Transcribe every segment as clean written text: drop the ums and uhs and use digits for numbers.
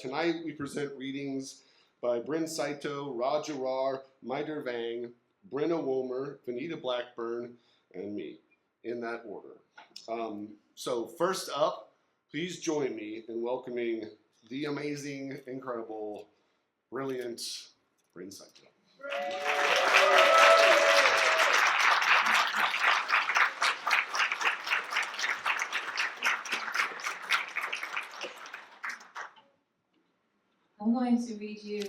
Tonight we present readings by Brynn Saito, Jarrar, Mai Der Vang, Brenna Womer, Venita Blackburn, and me, in that order. So first up, please join me in welcoming the amazing, incredible, brilliant Brynn Saito. I'm going to read you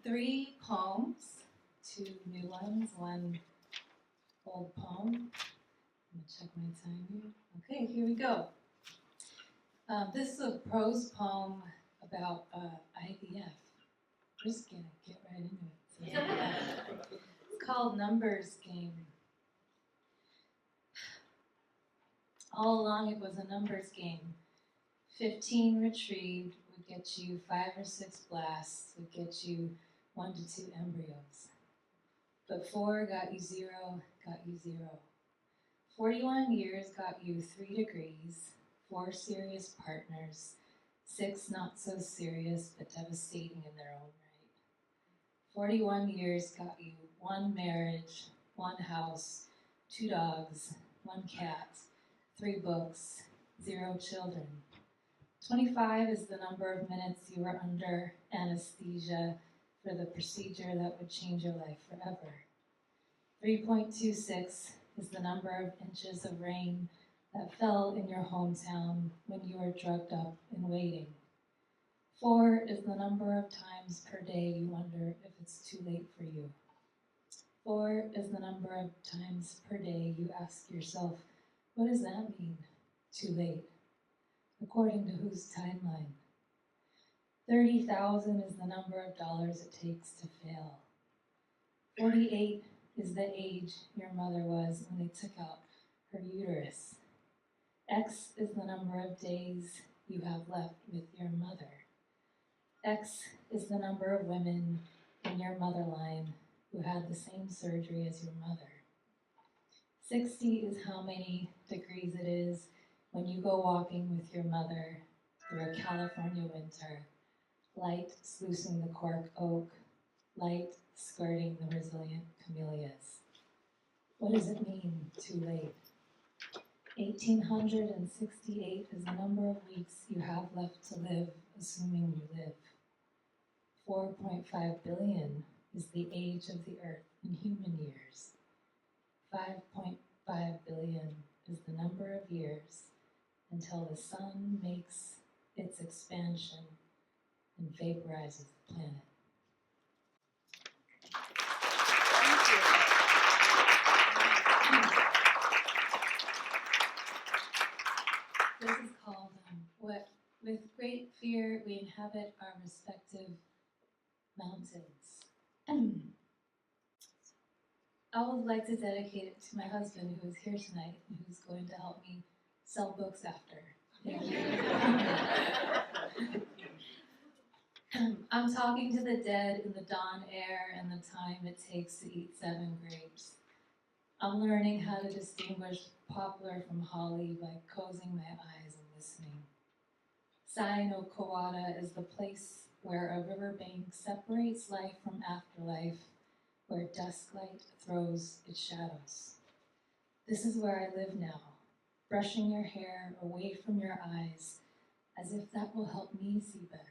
3 poems, 2 new ones, 1 old poem. I'm going to check my time here. Okay, here we go. This is a prose poem about IVF. We're just going to get right into it. It's called Numbers Game. All along it was a numbers game. 15 retrieved would get you 5 or 6 blasts, would get you 1 to 2 embryos. But 4 got you 0, got you 0. 41 years got you 3 degrees, 4 serious partners, 6 not so serious but devastating in their own right. 41 years got you 1 marriage, 1 house, 2 dogs, 1 cat, 3 books, 0 children. 25 is the number of minutes you were under anesthesia for the procedure that would change your life forever. 3.26 is the number of inches of rain that fell in your hometown when you were drugged up and waiting. 4 is the number of times per day you wonder if it's too late for you. 4 is the number of times per day you ask yourself, what does that mean, too late? According to whose timeline? 30,000 is the number of dollars it takes to fail. 48 is the age your mother was when they took out her uterus. X is the number of days you have left with your mother. X is the number of women in your mother line who had the same surgery as your mother. 60 is how many degrees it is when you go walking with your mother through a California winter, light sluicing the cork oak, light skirting the resilient camellias. What does it mean, too late? 1,868 is the number of weeks you have left to live, assuming you live. 4.5 billion is the age of the earth in human years. 5.5 billion is the number of years until the sun makes its expansion and vaporizes the planet. This is called With Great Fear We Inhabit Our Respective Mountains. I would like to dedicate it to my husband, who is here tonight and who's going to help me sell books after. Thank you. I'm talking to the dead in the dawn air and the time it takes to eat 7 grapes. I'm learning how to distinguish poplar from holly by closing my eyes and listening. Sai no Kawada is the place where a riverbank separates life from afterlife, where dusklight throws its shadows. This is where I live now, brushing your hair away from your eyes, as if that will help me see better.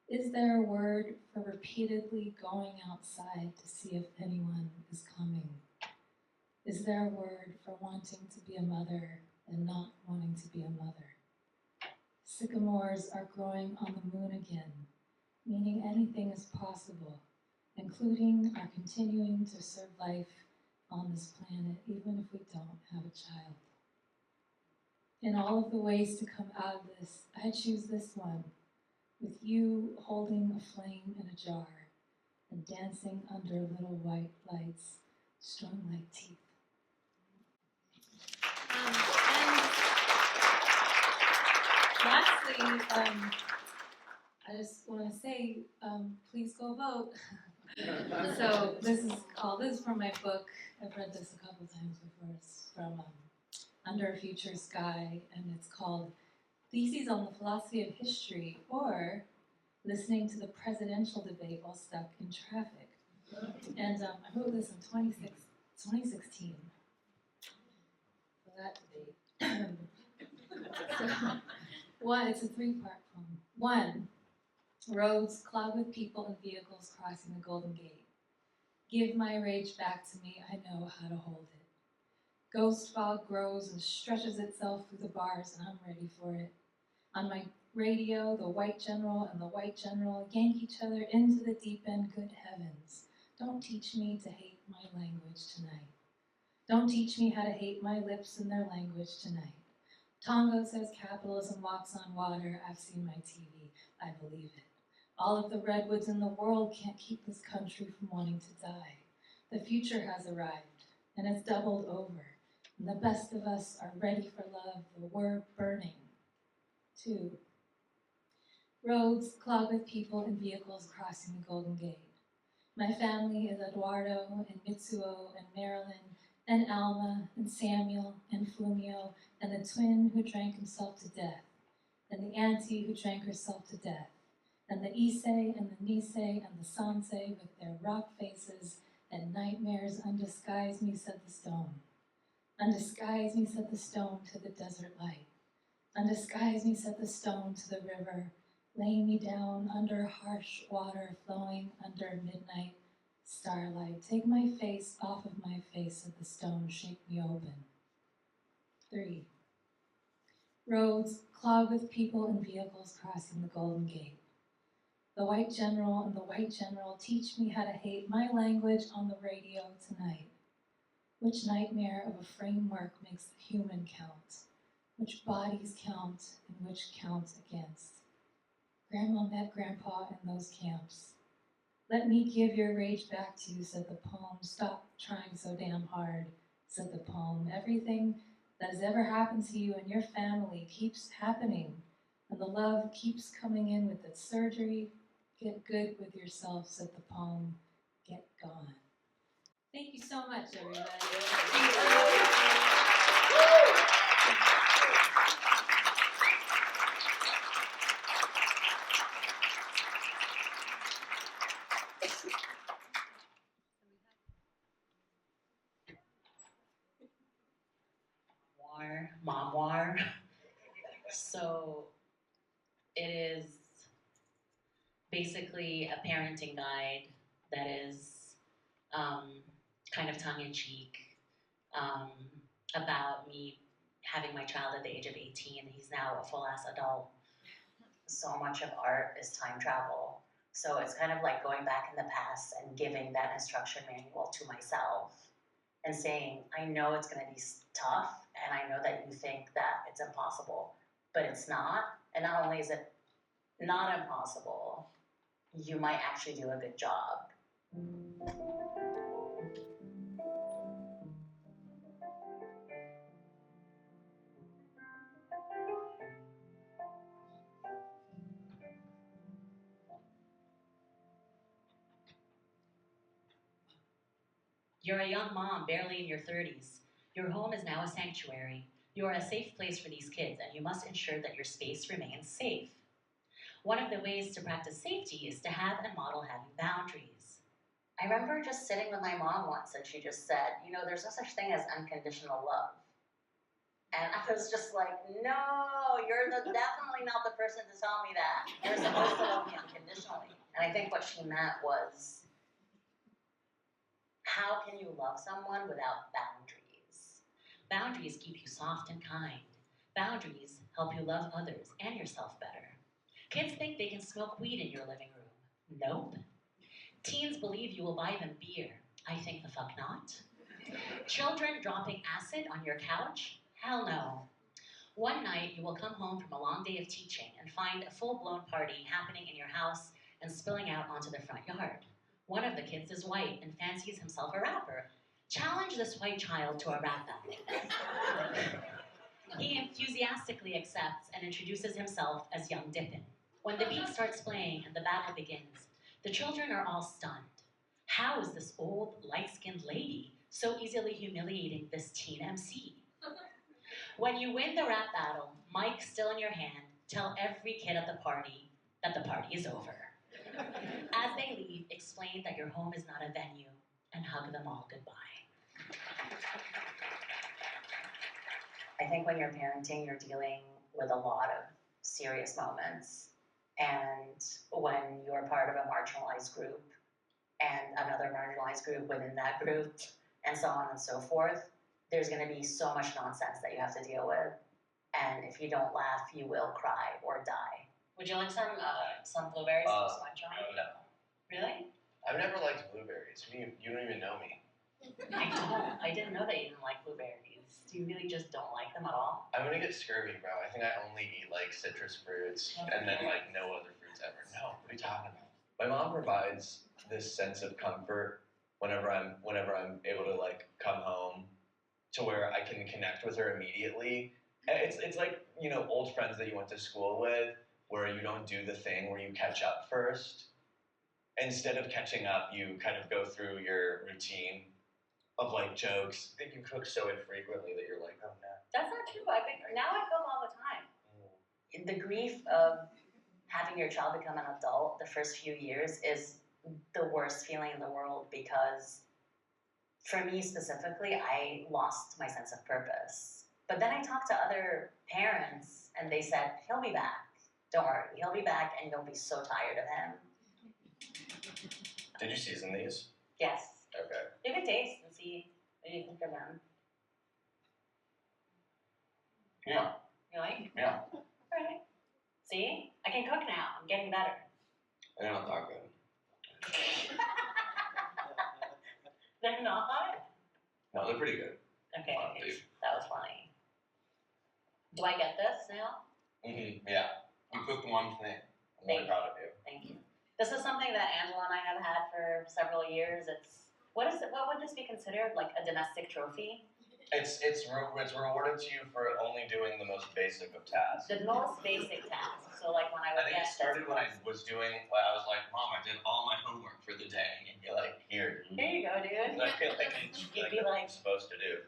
Is there a word for repeatedly going outside to see if anyone is coming? Is there a word for wanting to be a mother and not wanting to be a mother? Sycamores are growing on the moon again, meaning anything is possible, including our continuing to serve life on this planet, even if we don't have a child. In all of the ways to come out of this, I choose this one, with you holding a flame in a jar and dancing under little white lights strung like teeth. And lastly, I just want to say, please go vote. So this is from my book. I've read this a couple times before. It's from Under a Future Sky, and it's called theses on the philosophy of history, or listening to the presidential debate while stuck in traffic. And I wrote this in 2016 for that debate. It's a three-part poem. 1, roads clogged with people and vehicles crossing the Golden Gate. Give my rage back to me, I know how to hold it. Ghost fog grows and stretches itself through the bars, and I'm ready for it. On my radio, the white general and the white general yank each other into the deep end, good heavens. Don't teach me to hate my language tonight. Don't teach me how to hate my lips and their language tonight. Tongo says capitalism walks on water. I've seen my TV. I believe it. All of the redwoods in the world can't keep this country from wanting to die. The future has arrived, and it's doubled over. And the best of us are ready for love. We're burning. 2, roads clogged with people and vehicles crossing the Golden Gate. My family is Eduardo and Mitsuo and Marilyn and Alma and Samuel and Fumio and the twin who drank himself to death and the auntie who drank herself to death and the Issei and the Nisei and the Sansei with their rock faces and nightmares. Undisguise me, said the stone. Undisguise me, said the stone, to the desert light. Undisguise me, said the stone, to the river. Lay me down under harsh water flowing under midnight starlight. Take my face off of my face, said the stone, shake me open. 3, roads clogged with people and vehicles crossing the Golden Gate. The white general and the white general teach me how to hate my language on the radio tonight. Which nightmare of a framework makes the human count? Which bodies count and which count against? Grandma met Grandpa in those camps. Let me give your rage back to you, said the poem. Stop trying so damn hard, said the poem. Everything that has ever happened to you and your family keeps happening, and the love keeps coming in with its surgery. Get good with yourself, said the poem. Get gone. Thank you so much, everybody. Memoir. So it is basically a parenting guide that is kind of tongue-in-cheek about me having my child at the age of 18. He's now a full-ass adult. So much of art is time travel. So it's kind of like going back in the past and giving that instruction manual to myself and saying, I know it's going to be tough, and I know that you think that it's impossible, but it's not. And not only is it not impossible, you might actually do a good job. You're a young mom, barely in your 30s. Your home is now a sanctuary. You are a safe place for these kids, and you must ensure that your space remains safe. One of the ways to practice safety is to have and model having boundaries. I remember just sitting with my mom once, and she just said, you know, there's no such thing as unconditional love. And I was just like, no, you're definitely not the person to tell me that. You're supposed to love me unconditionally. And I think what she meant was, how can you love someone without boundaries? Boundaries keep you soft and kind. Boundaries help you love others and yourself better. Kids think they can smoke weed in your living room. Nope. Teens believe you will buy them beer. I think the fuck not. Children dropping acid on your couch? Hell no. One night you will come home from a long day of teaching and find a full-blown party happening in your house and spilling out onto the front yard. One of the kids is white and fancies himself a rapper. Challenge this white child to a rap battle. He enthusiastically accepts and introduces himself as Young Dippin'. When the beat starts playing and the battle begins, the children are all stunned. How is this old, light-skinned lady so easily humiliating this teen MC? When you win the rap battle, mic still in your hand, tell every kid at the party that the party is over. As they leave, explain that your home is not a venue, and hug them all goodbye. I think when you're parenting, you're dealing with a lot of serious moments. And when you're part of a marginalized group and another marginalized group within that group, and so on and so forth, there's going to be so much nonsense that you have to deal with. And if you don't laugh, you will cry or die. Would you like some blueberries to munch on? No. Really? I've never liked blueberries. You don't even know me. I don't. I didn't know that you didn't like blueberries. Do you really just don't like them at all? I'm gonna get scurvy, bro. I think I only eat like citrus fruits and then like no other fruits ever. No, what are you talking about? My mom provides this sense of comfort whenever I'm able to like come home to where I can connect with her immediately. And it's like, you know, old friends that you went to school with where you don't do the thing where you catch up first. Instead of catching up, you kind of go through your routine of like jokes. I think you cook so infrequently that you're like, oh no. That's not true. Now I cook all the time. The grief of having your child become an adult the first few years is the worst feeling in the world, because for me specifically, I lost my sense of purpose. But then I talked to other parents and they said, he'll be back. Don't worry, he'll be back and you'll be so tired of him. Did you season these? Yes. Okay. You can taste and see what you think of them. Yeah. You like? Yeah. Alright. See? I can cook now. I'm getting better. They're not that good. They're not? No, they're pretty good. Okay, Dude. that was funny. Do I get this now? Yeah. You cooked one thing. I'm really proud of you. Thank you. This is something that Angela and I have had for several years. What would this be considered? Like a domestic trophy? It's rewarded to you for only doing the most basic of tasks. The most basic task. So like when I would I think it started when I was like, Mom, I did all my homework for the day. And you're like, here. Here you go, dude. And I feel like it's You'd like be what like, I'm supposed to do.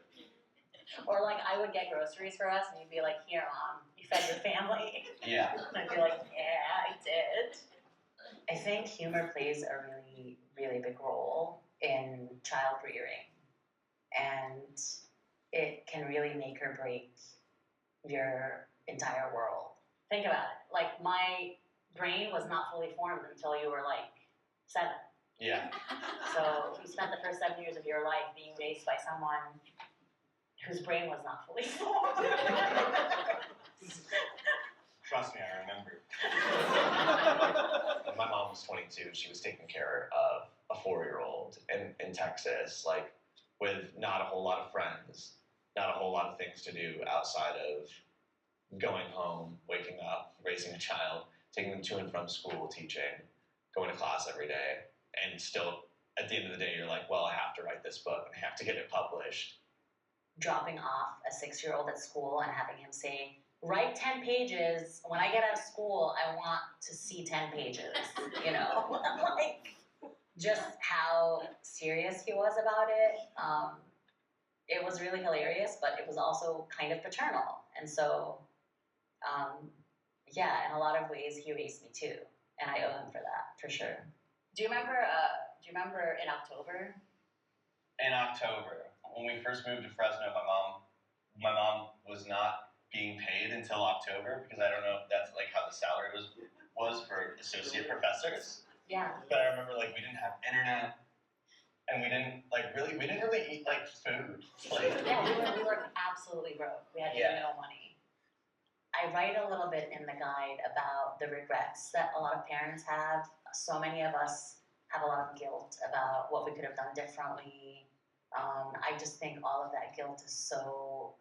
or like I would get groceries for us and you'd be like, here, Mom, you fed your family. Yeah. And I'd be like, yeah, I did. I think humor plays a really, really big role in child rearing. And it can really make or break your entire world. Think about it. Like, my brain was not fully formed until you were like 7. Yeah. So you spent the first 7 years of your life being raised by someone whose brain was not fully formed. Trust me, I remember. When my mom was 22, she was taking care of a 4-year-old in Texas, like with not a whole lot of friends, not a whole lot of things to do outside of going home, waking up, raising a child, taking them to and from school, teaching, going to class every day, and still, at the end of the day, you're like, well, I have to write this book, and I have to get it published. Dropping off a 6-year-old at school and having him say, write 10 pages. When I get out of school, I want to see 10 pages, you know? Like, just how serious he was about it. It was really hilarious, but it was also kind of paternal. And so, yeah, in a lot of ways, he raised me too. And I owe him for that, for sure. Do you remember in October? In October, when we first moved to Fresno, my mom was not being paid until October, because I don't know if that's like how the salary was for associate professors. Yeah. But I remember like we didn't have internet, and we didn't really eat like food. Like, Yeah, we were absolutely broke. We had no money. I write a little bit in the guide about the regrets that a lot of parents have. So many of us have a lot of guilt about what we could have done differently. I just think all of that guilt is so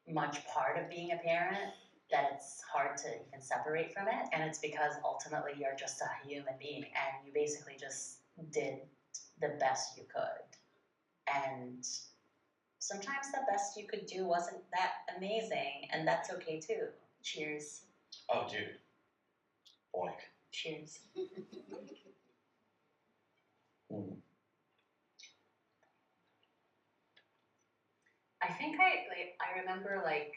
much part of being a parent that it's hard to even separate from it. And it's because ultimately you're just a human being and you basically just did the best you could. And sometimes the best you could do wasn't that amazing, and that's okay too. Cheers. oh, dude, boink. Cheers. I think I remember like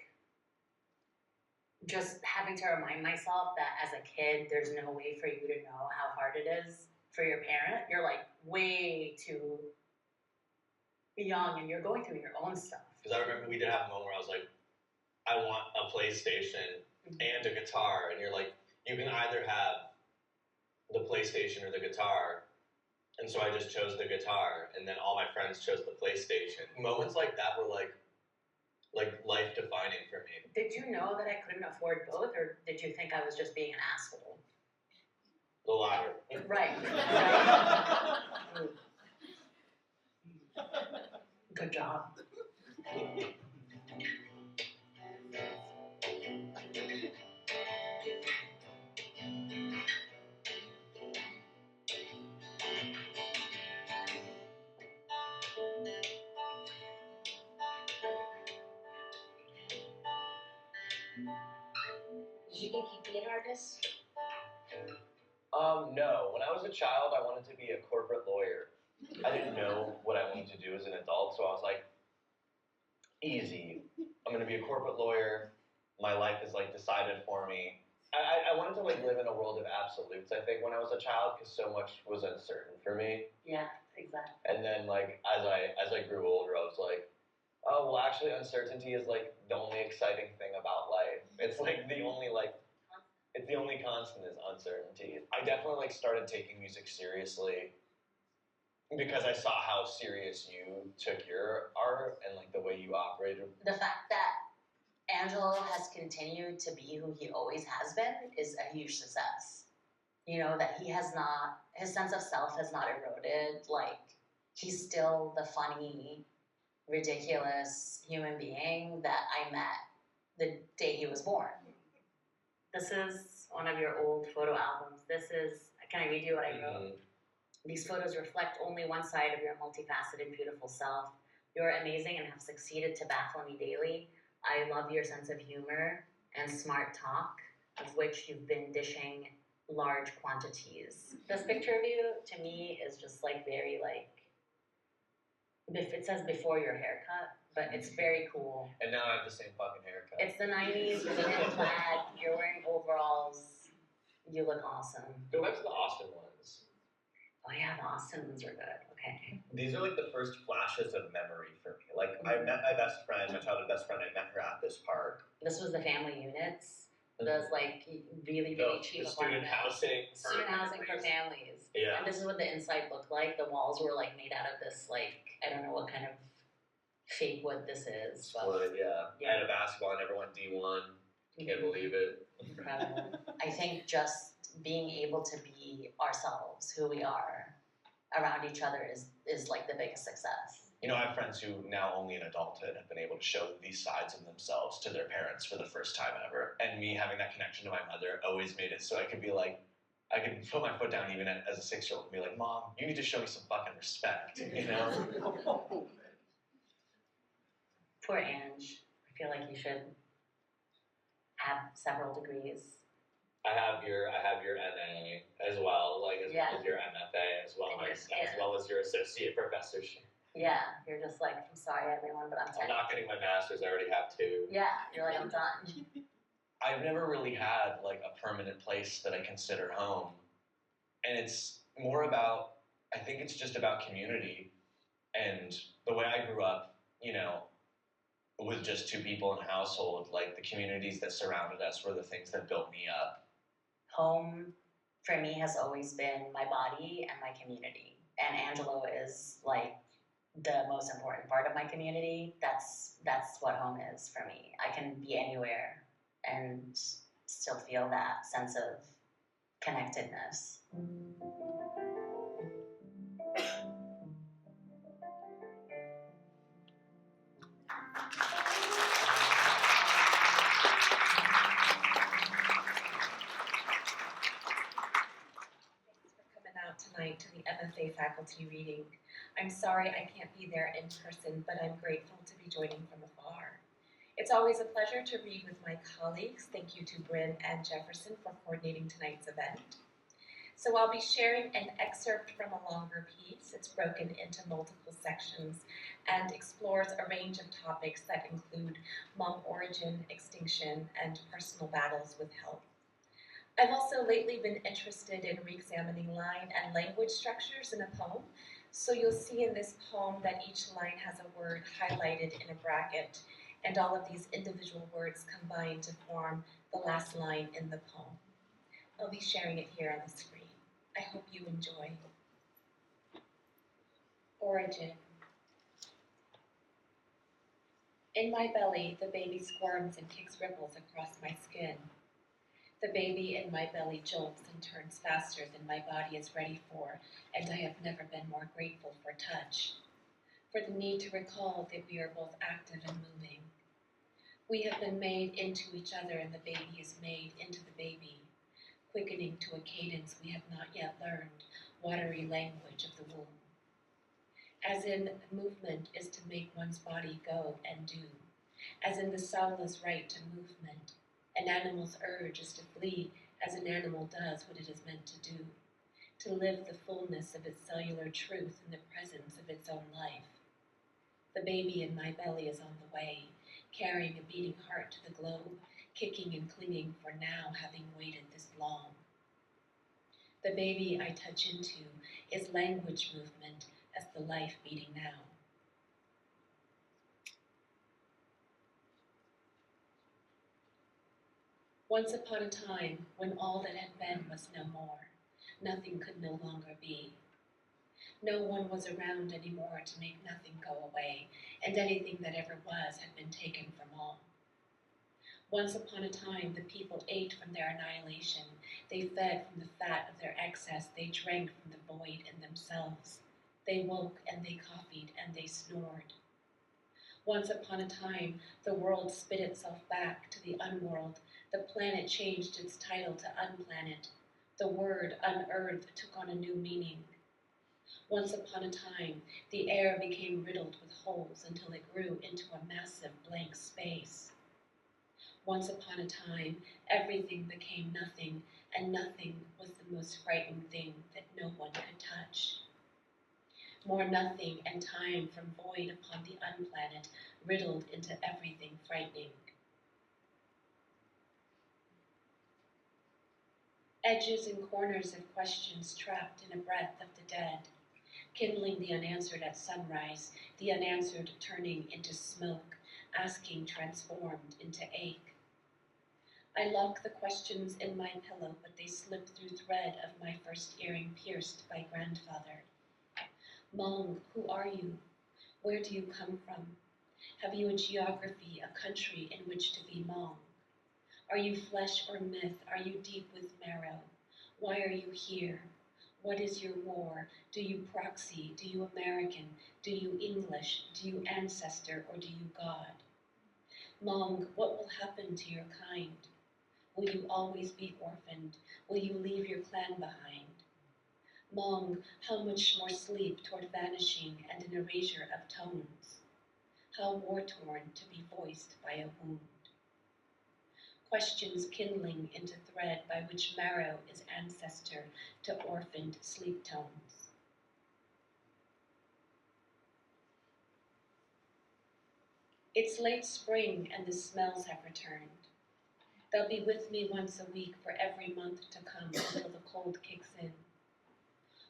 just having to remind myself that as a kid, there's no way for you to know how hard it is for your parent. You're like way too young and you're going through your own stuff. Because I remember we did have a moment where I was like, I want a PlayStation and a guitar, and you're like, you can either have the PlayStation or the guitar, and so I just chose the guitar, and then all my friends chose the PlayStation. Moments like that were like life defining for me. Did you know that I couldn't afford both, or did you think I was just being an asshole? The latter. Right. Good job. Did you think you'd be an artist? No. When I was a child, I wanted to be a corporate lawyer. I didn't know what I wanted to do as an adult, so I was like, easy. I'm gonna be a corporate lawyer. My life is like decided for me. I wanted to like live in a world of absolutes, I think, when I was a child, because so much was uncertain for me. Yeah, exactly. And then like as I grew older, I was like, oh well, actually uncertainty is like the only exciting thing about life. It's like the only constant is uncertainty. I definitely like started taking music seriously because I saw how serious you took your art and like the way you operated. The fact that Angelo has continued to be who he always has been is a huge success. You know, that he has not, his sense of self has not eroded. Like, he's still the funny, ridiculous human being that I met the day he was born. This is one of your old photo albums. This is, can I read you what I wrote? These photos reflect only one side of your multifaceted, beautiful self. You're amazing and have succeeded to baffle me daily. I love your sense of humor and smart talk, of which you've been dishing large quantities. This picture of you, to me, is just like very like, it says before your haircut, but it's very cool. And now I have the same fucking haircut. It's the 90s, you're in plaid, you're wearing overalls, you look awesome. Go back to the Austin ones. Oh yeah, the Austin ones are good, okay. These are like the first flashes of memory for me. Like I met my best friend, my childhood best friend, I met her at this park. This was the family units. Those like really, really cheap the student apartments. housing For families. Yeah. And this is what the inside looked like. The walls were like made out of this like, I don't know what kind of fake wood this is. But Wood, yeah. I had a basketball, I never went D1. Can't believe it. Incredible. I think just being able to be ourselves, who we are, around each other is like the biggest success. You know, I have friends who now only in adulthood have been able to show these sides of themselves to their parents for the first time ever. And me having that connection to my mother always made it so I could be like, I could put my foot down even as a 6-year-old and be like, Mom, you need to show me some fucking respect, you know? Poor Ange. I feel like you should have several degrees. I have your MA as well, like as well as your MFA, as well as your associate professorship. Yeah, you're just like, I'm sorry everyone, but I'm I'm not getting my master's, I already have 2. Yeah, you're like, I'm done. I've never really had like a permanent place that I consider home. And it's more about, I think it's just about community. And the way I grew up, you know, with just 2 people in a household, like the communities that surrounded us were the things that built me up. Home, for me, has always been my body and my community. And Angelo is like the most important part of my community. That's what home is for me. I can be anywhere and still feel that sense of connectedness. Tonight to the MFA faculty reading. I'm sorry I can't be there in person, but I'm grateful to be joining from afar. It's always a pleasure to read with my colleagues. Thank you to Brynn and Jefferson for coordinating tonight's event. So I'll be sharing an excerpt from a longer piece. It's broken into multiple sections and explores a range of topics that include Hmong origin, extinction, and personal battles with health. I've also lately been interested in re-examining line and language structures in a poem. So you'll see in this poem that each line has a word highlighted in a bracket, and all of these individual words combine to form the last line in the poem. I'll be sharing it here on the screen. I hope you enjoy. Origin. In my belly, the baby squirms and kicks ripples across my skin. The baby in my belly jolts and turns faster than my body is ready for, and I have never been more grateful for touch, for the need to recall that we are both active and moving. We have been made into each other, and the baby is made into the baby, quickening to a cadence we have not yet learned, watery language of the womb. As in, movement is to make one's body go and do, as in the cell's right to movement. An animal's urge is to flee as an animal does what it is meant to do, to live the fullness of its cellular truth in the presence of its own life. The baby in my belly is on the way, carrying a beating heart to the globe, kicking and clinging for now, having waited this long. The baby I touch into is language movement as the life beating now. Once upon a time, when all that had been was no more, nothing could no longer be. No one was around anymore to make nothing go away, and anything that ever was had been taken from all. Once upon a time, the people ate from their annihilation. They fed from the fat of their excess. They drank from the void in themselves. They woke and they coffeed and they snored. Once upon a time, the world spit itself back to the unworld. The planet changed its title to unplanet. The word unearth took on a new meaning. Once upon a time, the air became riddled with holes until it grew into a massive blank space. Once upon a time, everything became nothing, and nothing was the most frightening thing that no one could touch. More nothing and time from void upon the unplanet, riddled into everything frightening. Edges and corners of questions trapped in a breath of the dead, kindling the unanswered at sunrise, the unanswered turning into smoke, asking transformed into ache. I lock the questions in my pillow, but they slip through thread of my first earring pierced by grandfather. Hmong, who are you? Where do you come from? Have you a geography, a country in which to be Hmong? Are you flesh or myth? Are you deep with marrow? Why are you here? What is your war? Do you proxy? Do you American? Do you English? Do you ancestor? Or do you God? Hmong, what will happen to your kind? Will you always be orphaned? Will you leave your clan behind? Hmong, how much more sleep toward vanishing and an erasure of tones? How war-torn to be voiced by a wound? Questions kindling into thread by which marrow is ancestor to orphaned sleep tones. It's late spring and the smells have returned. They'll be with me once a week for every month to come until the cold kicks in.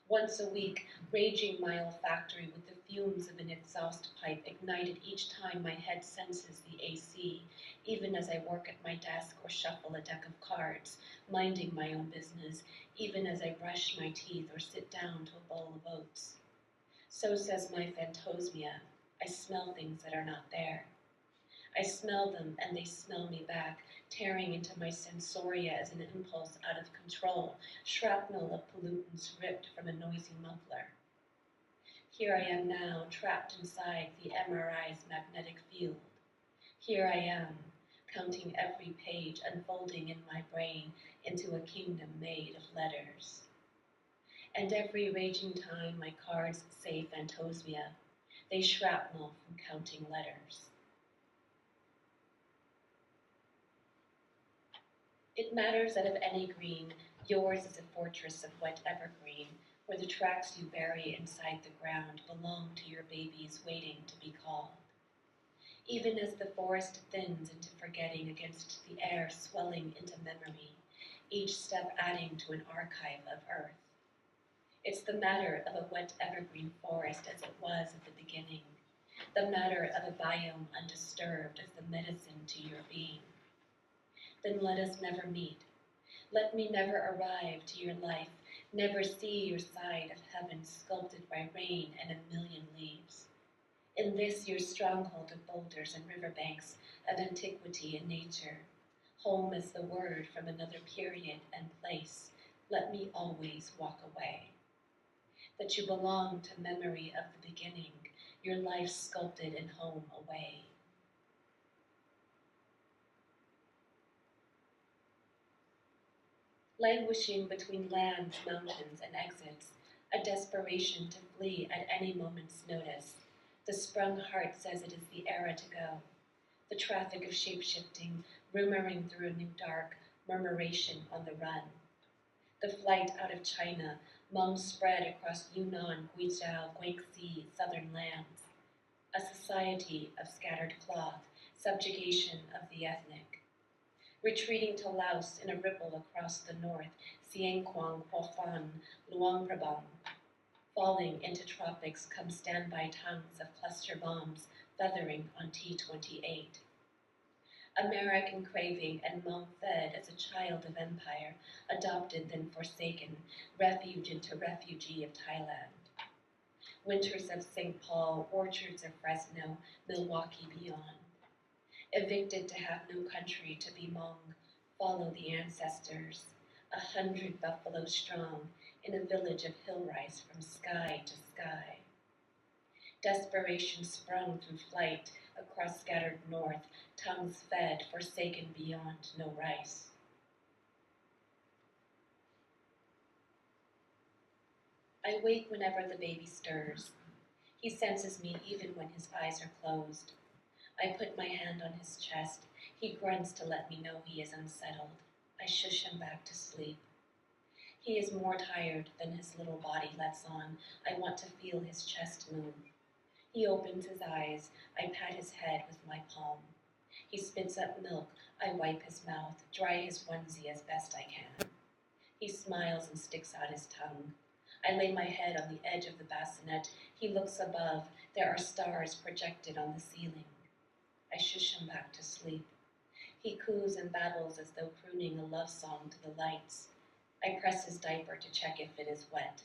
Once a week, raging my olfactory with the fumes of an exhaust pipe ignited each time my head senses the AC, even as I work at my desk or shuffle a deck of cards, minding my own business, even as I brush my teeth or sit down to a bowl of oats. So says my phantosmia, I smell things that are not there. I smell them and they smell me back, tearing into my sensoria as an impulse out of control, shrapnel of pollutants ripped from a noisy muffler. Here I am now, trapped inside the MRI's magnetic field. Here I am, counting every page unfolding in my brain into a kingdom made of letters. And every raging time my cards say phantosmia, they shrapnel from counting letters. It matters that of any green, Yours is a fortress of wet evergreen, where the tracks you bury inside the ground belong to your babies waiting to be called. Even as the forest thins into forgetting against the air swelling into memory, each step adding to an archive of earth. It's the matter of a wet evergreen forest as it was at the beginning, the matter of a biome undisturbed as the medicine to your being. Then let us never meet. Let me never arrive to your life, never see your side of heaven sculpted by rain and a million leaves. In this your stronghold of boulders and riverbanks, of antiquity and nature, home is the word from another period and place, let me always walk away. That you belong to memory of the beginning, your life sculpted and home away. Languishing between lands, mountains, and exits, a desperation to flee at any moment's notice, the sprung heart says it is the era to go. The traffic of shape-shifting, rumoring through a new dark, murmuration on the run. The flight out of China, mums spread across Yunnan, Guizhou, Guangxi, southern lands. A society of scattered cloth, subjugation of the ethnic. Retreating to Laos in a ripple across the north, Xiangquang, Huafan, Luang Prabang. Falling into tropics come standby tongues of cluster bombs feathering on T-28. American craving and monk-fed as a child of empire, adopted then forsaken, refuge into refugee of Thailand. Winters of St. Paul, orchards of Fresno, Milwaukee beyond. Evicted to have no country to be Hmong, follow the ancestors, 100 buffaloes strong, in a village of hill rice from sky to sky. Desperation sprung through flight across scattered north, tongues fed, forsaken beyond no rice. I wake whenever the baby stirs. He senses me even when his eyes are closed. I put my hand on his chest. He grunts to let me know he is unsettled. I shush him back to sleep. He is more tired than his little body lets on. I want to feel his chest move. He opens his eyes. I pat his head with my palm. He spits up milk. I wipe his mouth, dry his onesie as best I can. He smiles and sticks out his tongue. I lay my head on the edge of the bassinet. He looks above. There are stars projected on the ceiling. I shush him back to sleep. He coos and babbles as though crooning a love song to the lights. I press his diaper to check if it is wet.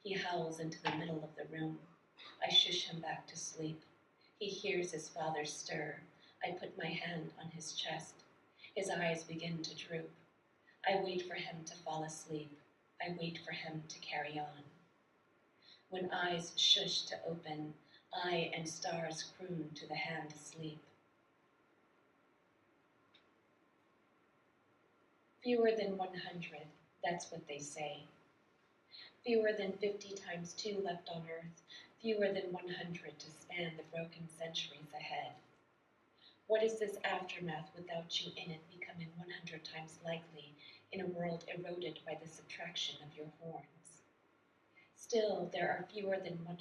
He howls into the middle of the room. I shush him back to sleep. He hears his father stir. I put my hand on his chest. His eyes begin to droop. I wait for him to fall asleep. I wait for him to carry on. When eyes shush to open, I and stars croon to the hand asleep. Fewer than 100, that's what they say. Fewer than 50 times 2 left on earth, fewer than 100 to span the broken centuries ahead. What is this aftermath without you in it becoming 100 times likely in a world eroded by the subtraction of your horns? Still, there are fewer than 100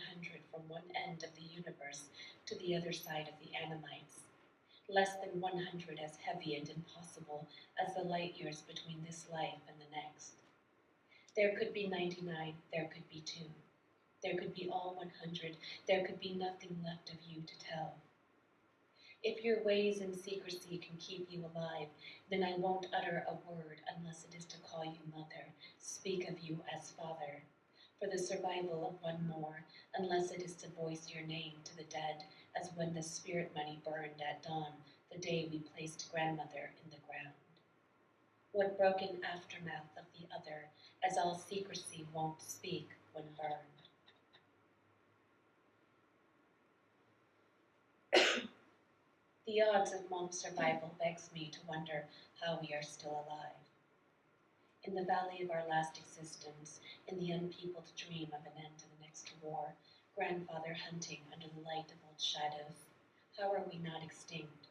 from one end of the universe to the other side of the Anamites. Less than 100 as heavy and impossible as the light years between this life and the next. There could be 99, there could be 2. There could be all 100, there could be nothing left of you to tell. If your ways in secrecy can keep you alive, then I won't utter a word unless it is to call you mother, speak of you as father, for the survival of one more, unless it is to voice your name to the dead, as when the spirit money burned at dawn, the day we placed grandmother in the ground. What broken aftermath of the other, as all secrecy won't speak when burned. The odds of mom's survival begs me to wonder how we are still alive. In the valley of our last existence, in the unpeopled dream of an end to the next war, grandfather hunting under the light of old shadows, how are we not extinct?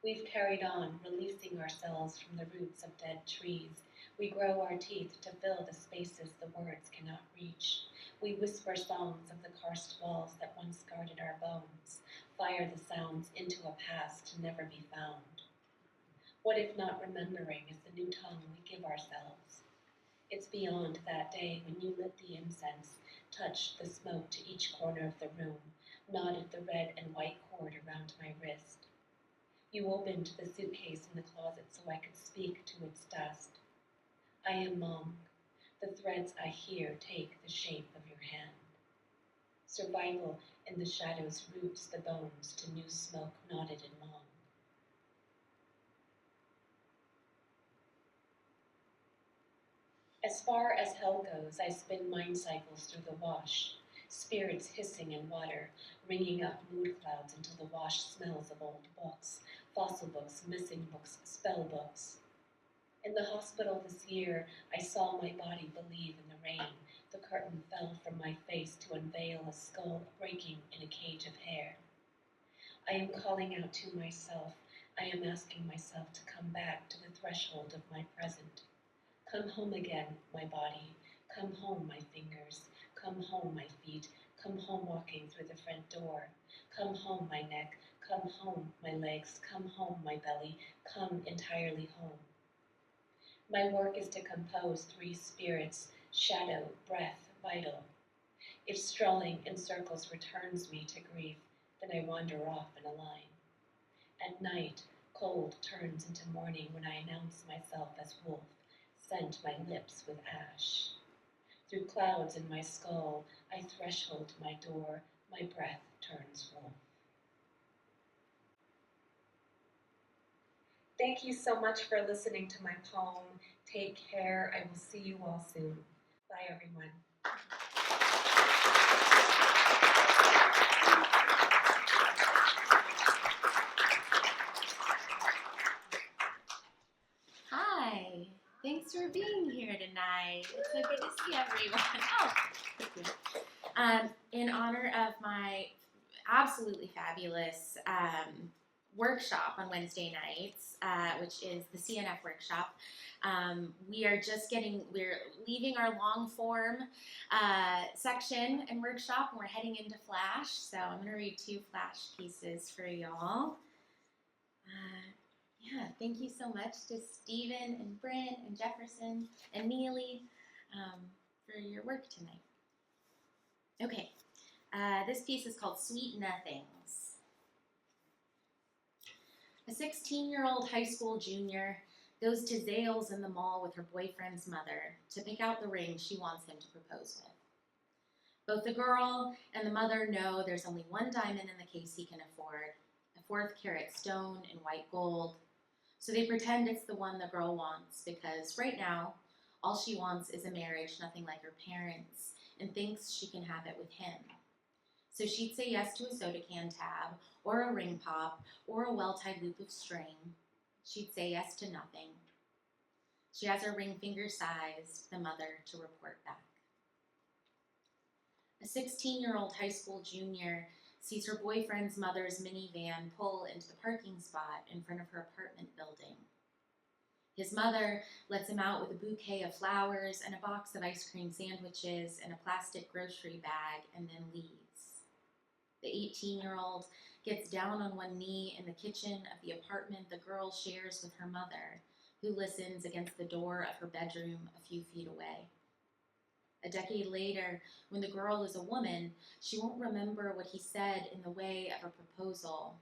We've carried on, releasing ourselves from the roots of dead trees. We grow our teeth to fill the spaces the words cannot reach. We whisper songs of the karst walls that once guarded our bones, fire the sounds into a past to never be found. What if not remembering is the new tongue we give ourselves? It's beyond that day when you lit the incense, touched the smoke to each corner of the room, knotted the red and white cord around my wrist. You opened the suitcase in the closet so I could speak to its dust. I am Monk. The threads I hear take the shape of your hand. Survival in the shadows roots the bones to new smoke knotted in long. As far as hell goes, I spin mind cycles through the wash, spirits hissing in water, ringing up mood clouds until the wash smells of old books, fossil books, missing books, spell books. In the hospital this year, I saw my body believe in the rain. The curtain fell from my face to unveil a skull breaking in a cage of hair. I am calling out to myself. I am asking myself to come back to the threshold of my present. Come home again, my body. Come home, my fingers. Come home, my feet. Come home walking through the front door. Come home, my neck. Come home, my legs. Come home, my belly. Come entirely home. My work is to compose three spirits, shadow, breath, vital. If strolling in circles returns me to grief, then I wander off in a line. At night, cold turns into morning when I announce myself as wolf, scent my lips with ash. Through clouds in my skull, I threshold my door, my breath turns wolf. Thank you so much for listening to my poem. Take care. I will see you all soon. Bye, everyone. Hi, thanks for being here tonight. It's so good to see everyone. Oh, thank you. In honor of my absolutely fabulous workshop on Wednesday nights, which is the CNF workshop, we're leaving our long form section and workshop, and we're heading into Flash. So I'm going to read 2 Flash pieces for y'all. Yeah, thank you so much to Stephen and Brynn and Jefferson and Neely for your work tonight. Okay, this piece is called Sweet Nothings. A 16-year-old high school junior goes to Zales in the mall with her boyfriend's mother to pick out the ring she wants him to propose with. Both the girl and the mother know there's only one diamond in the case he can afford, a 4th carat stone in white gold. So they pretend it's the one the girl wants because right now, all she wants is a marriage nothing like her parents and thinks she can have it with him. So she'd say yes to a soda can tab or a ring pop or a well-tied loop of string. She'd say yes to nothing. She has her ring finger sized, the mother to report back. A 16-year-old high school junior sees her boyfriend's mother's minivan pull into the parking spot in front of her apartment building. His mother lets him out with a bouquet of flowers and a box of ice cream sandwiches and a plastic grocery bag and then leaves. The 18-year-old gets down on one knee in the kitchen of the apartment the girl shares with her mother, who listens against the door of her bedroom a few feet away. A decade later, when the girl is a woman, she won't remember what he said in the way of a proposal,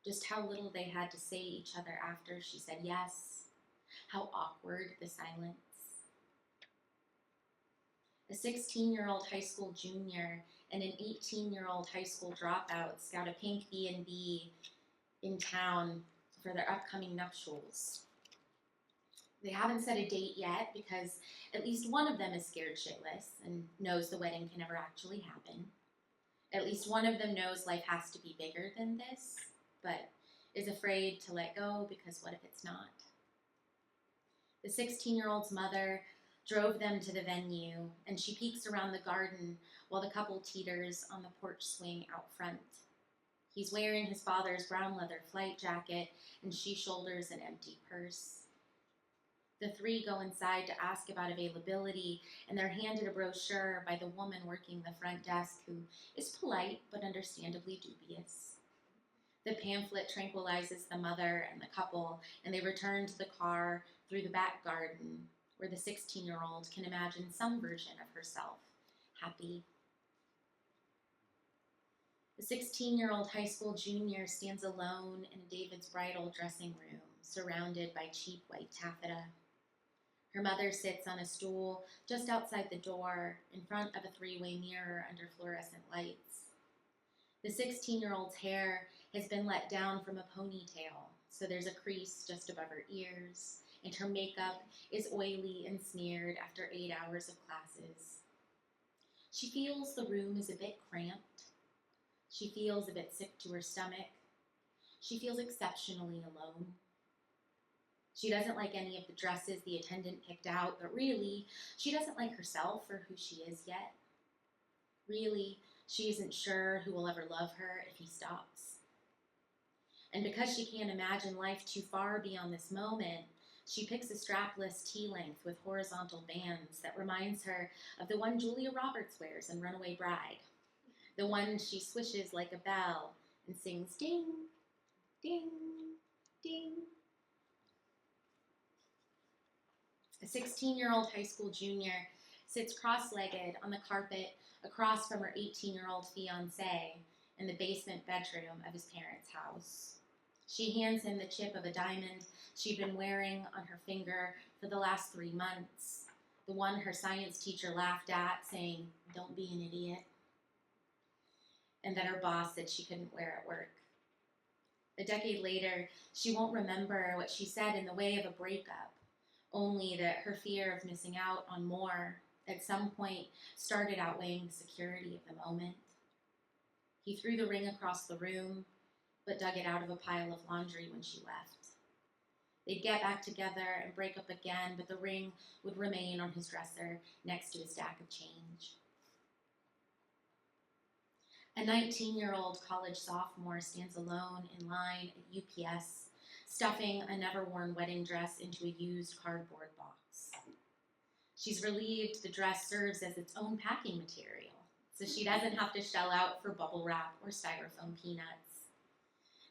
just how little they had to say each other after she said yes, how awkward the silence. A 16-year-old high school junior and an 18-year-old high school dropout scout a pink B&B in town for their upcoming nuptials. They haven't set a date yet because at least one of them is scared shitless and knows the wedding can never actually happen. At least one of them knows life has to be bigger than this, but is afraid to let go because what if it's not? The 16-year-old's mother drove them to the venue, and she peeks around the garden while the couple teeters on the porch swing out front. He's wearing his father's brown leather flight jacket, and she shoulders an empty purse. The three go inside to ask about availability, and they're handed a brochure by the woman working the front desk, who is polite but understandably dubious. The pamphlet tranquilizes the mother and the couple, and they return to the car through the back garden, where the 16-year-old can imagine some version of herself, happy. The 16-year-old high school junior stands alone in a David's Bridal dressing room, surrounded by cheap white taffeta. Her mother sits on a stool just outside the door, in front of a three-way mirror under fluorescent lights. The 16-year-old's hair has been let down from a ponytail, so there's a crease just above her ears, and her makeup is oily and smeared after 8 hours of classes. She feels the room is a bit cramped. She feels a bit sick to her stomach. She feels exceptionally alone. She doesn't like any of the dresses the attendant picked out, but really, she doesn't like herself or who she is yet. Really, she isn't sure who will ever love her if he stops. And because she can't imagine life too far beyond this moment, she picks a strapless T-length with horizontal bands that reminds her of the one Julia Roberts wears in Runaway Bride, the one she swishes like a bell and sings ding, ding, ding. A 16-year-old high school junior sits cross-legged on the carpet across from her 18-year-old fiancé in the basement bedroom of his parents' house. She hands him the chip of a diamond she'd been wearing on her finger for the last 3 months, the one her science teacher laughed at, saying, "Don't be an idiot," and that her boss said she couldn't wear at work. A decade later, she won't remember what she said in the way of a breakup, only that her fear of missing out on more at some point started outweighing the security of the moment. He threw the ring across the room, but dug it out of a pile of laundry when she left. They'd get back together and break up again, but the ring would remain on his dresser next to a stack of change. A 19-year-old college sophomore stands alone in line at UPS, stuffing a never-worn wedding dress into a used cardboard box. She's relieved the dress serves as its own packing material, so she doesn't have to shell out for bubble wrap or styrofoam peanuts.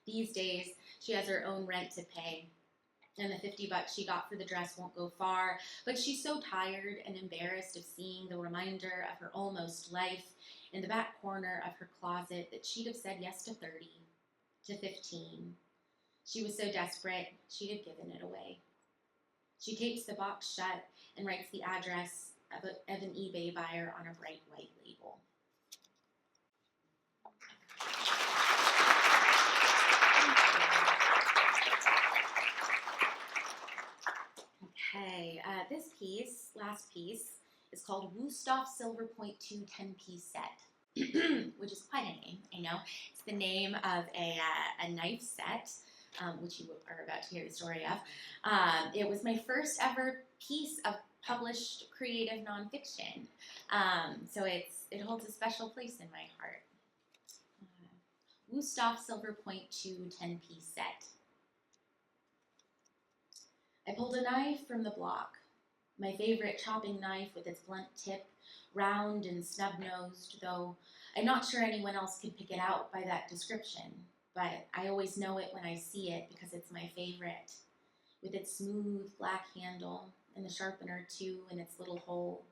These days, she has her own rent to pay, and the $50 she got for the dress won't go far, but she's so tired and embarrassed of seeing the reminder of her almost life in the back corner of her closet that she'd have said yes to 30, to 15. She was so desperate, she'd have given it away. She tapes the box shut and writes the address of an eBay buyer on a bright white label. Okay, this piece, last piece, is called Wusthof Silver Point 2 10-piece set, which is quite a name, I know. It's the name of a knife set, which you are about to hear the story of. It was my first ever piece of published creative nonfiction, so it holds a special place in my heart. Wusthof Silver Point 2 10-piece set. I pulled a knife from the block, my favorite chopping knife with its blunt tip, round and snub-nosed, though I'm not sure anyone else could pick it out by that description, but I always know it when I see it because it's my favorite, with its smooth black handle and the sharpener too in its little hole.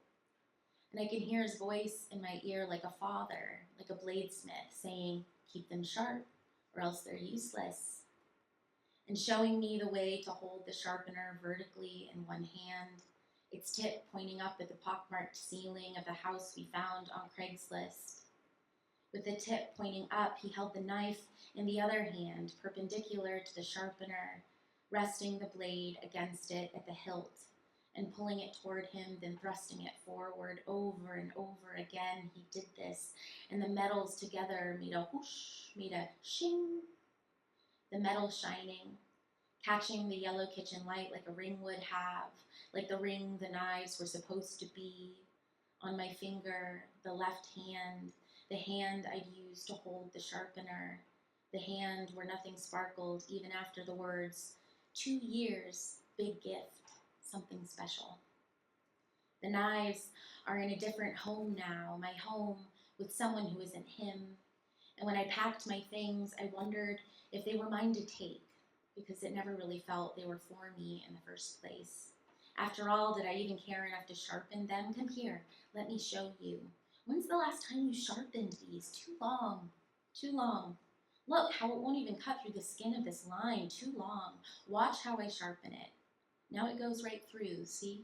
And I can hear his voice in my ear like a father, like a bladesmith, saying, "Keep them sharp, or else they're useless," and showing me the way to hold the sharpener vertically in one hand, its tip pointing up at the pockmarked ceiling of the house we found on Craigslist. With the tip pointing up, he held the knife in the other hand, perpendicular to the sharpener, resting the blade against it at the hilt, and pulling it toward him, then thrusting it forward over and over again. He did this, and the metals together made a whoosh, made a shing. The metal shining, catching the yellow kitchen light like a ring would have, like the ring the knives were supposed to be. On my finger, the left hand, the hand I'd used to hold the sharpener, the hand where nothing sparkled even after the words, 2 years, big gift, something special. The knives are in a different home now, my home with someone who isn't him. And when I packed my things, I wondered if they were mine to take, because it never really felt they were for me in the first place. After all, did I even care enough to sharpen them? Come here, let me show you. When's the last time you sharpened these? Too long, too long. Look how it won't even cut through the skin of this line, too long. Watch how I sharpen it. Now it goes right through, see?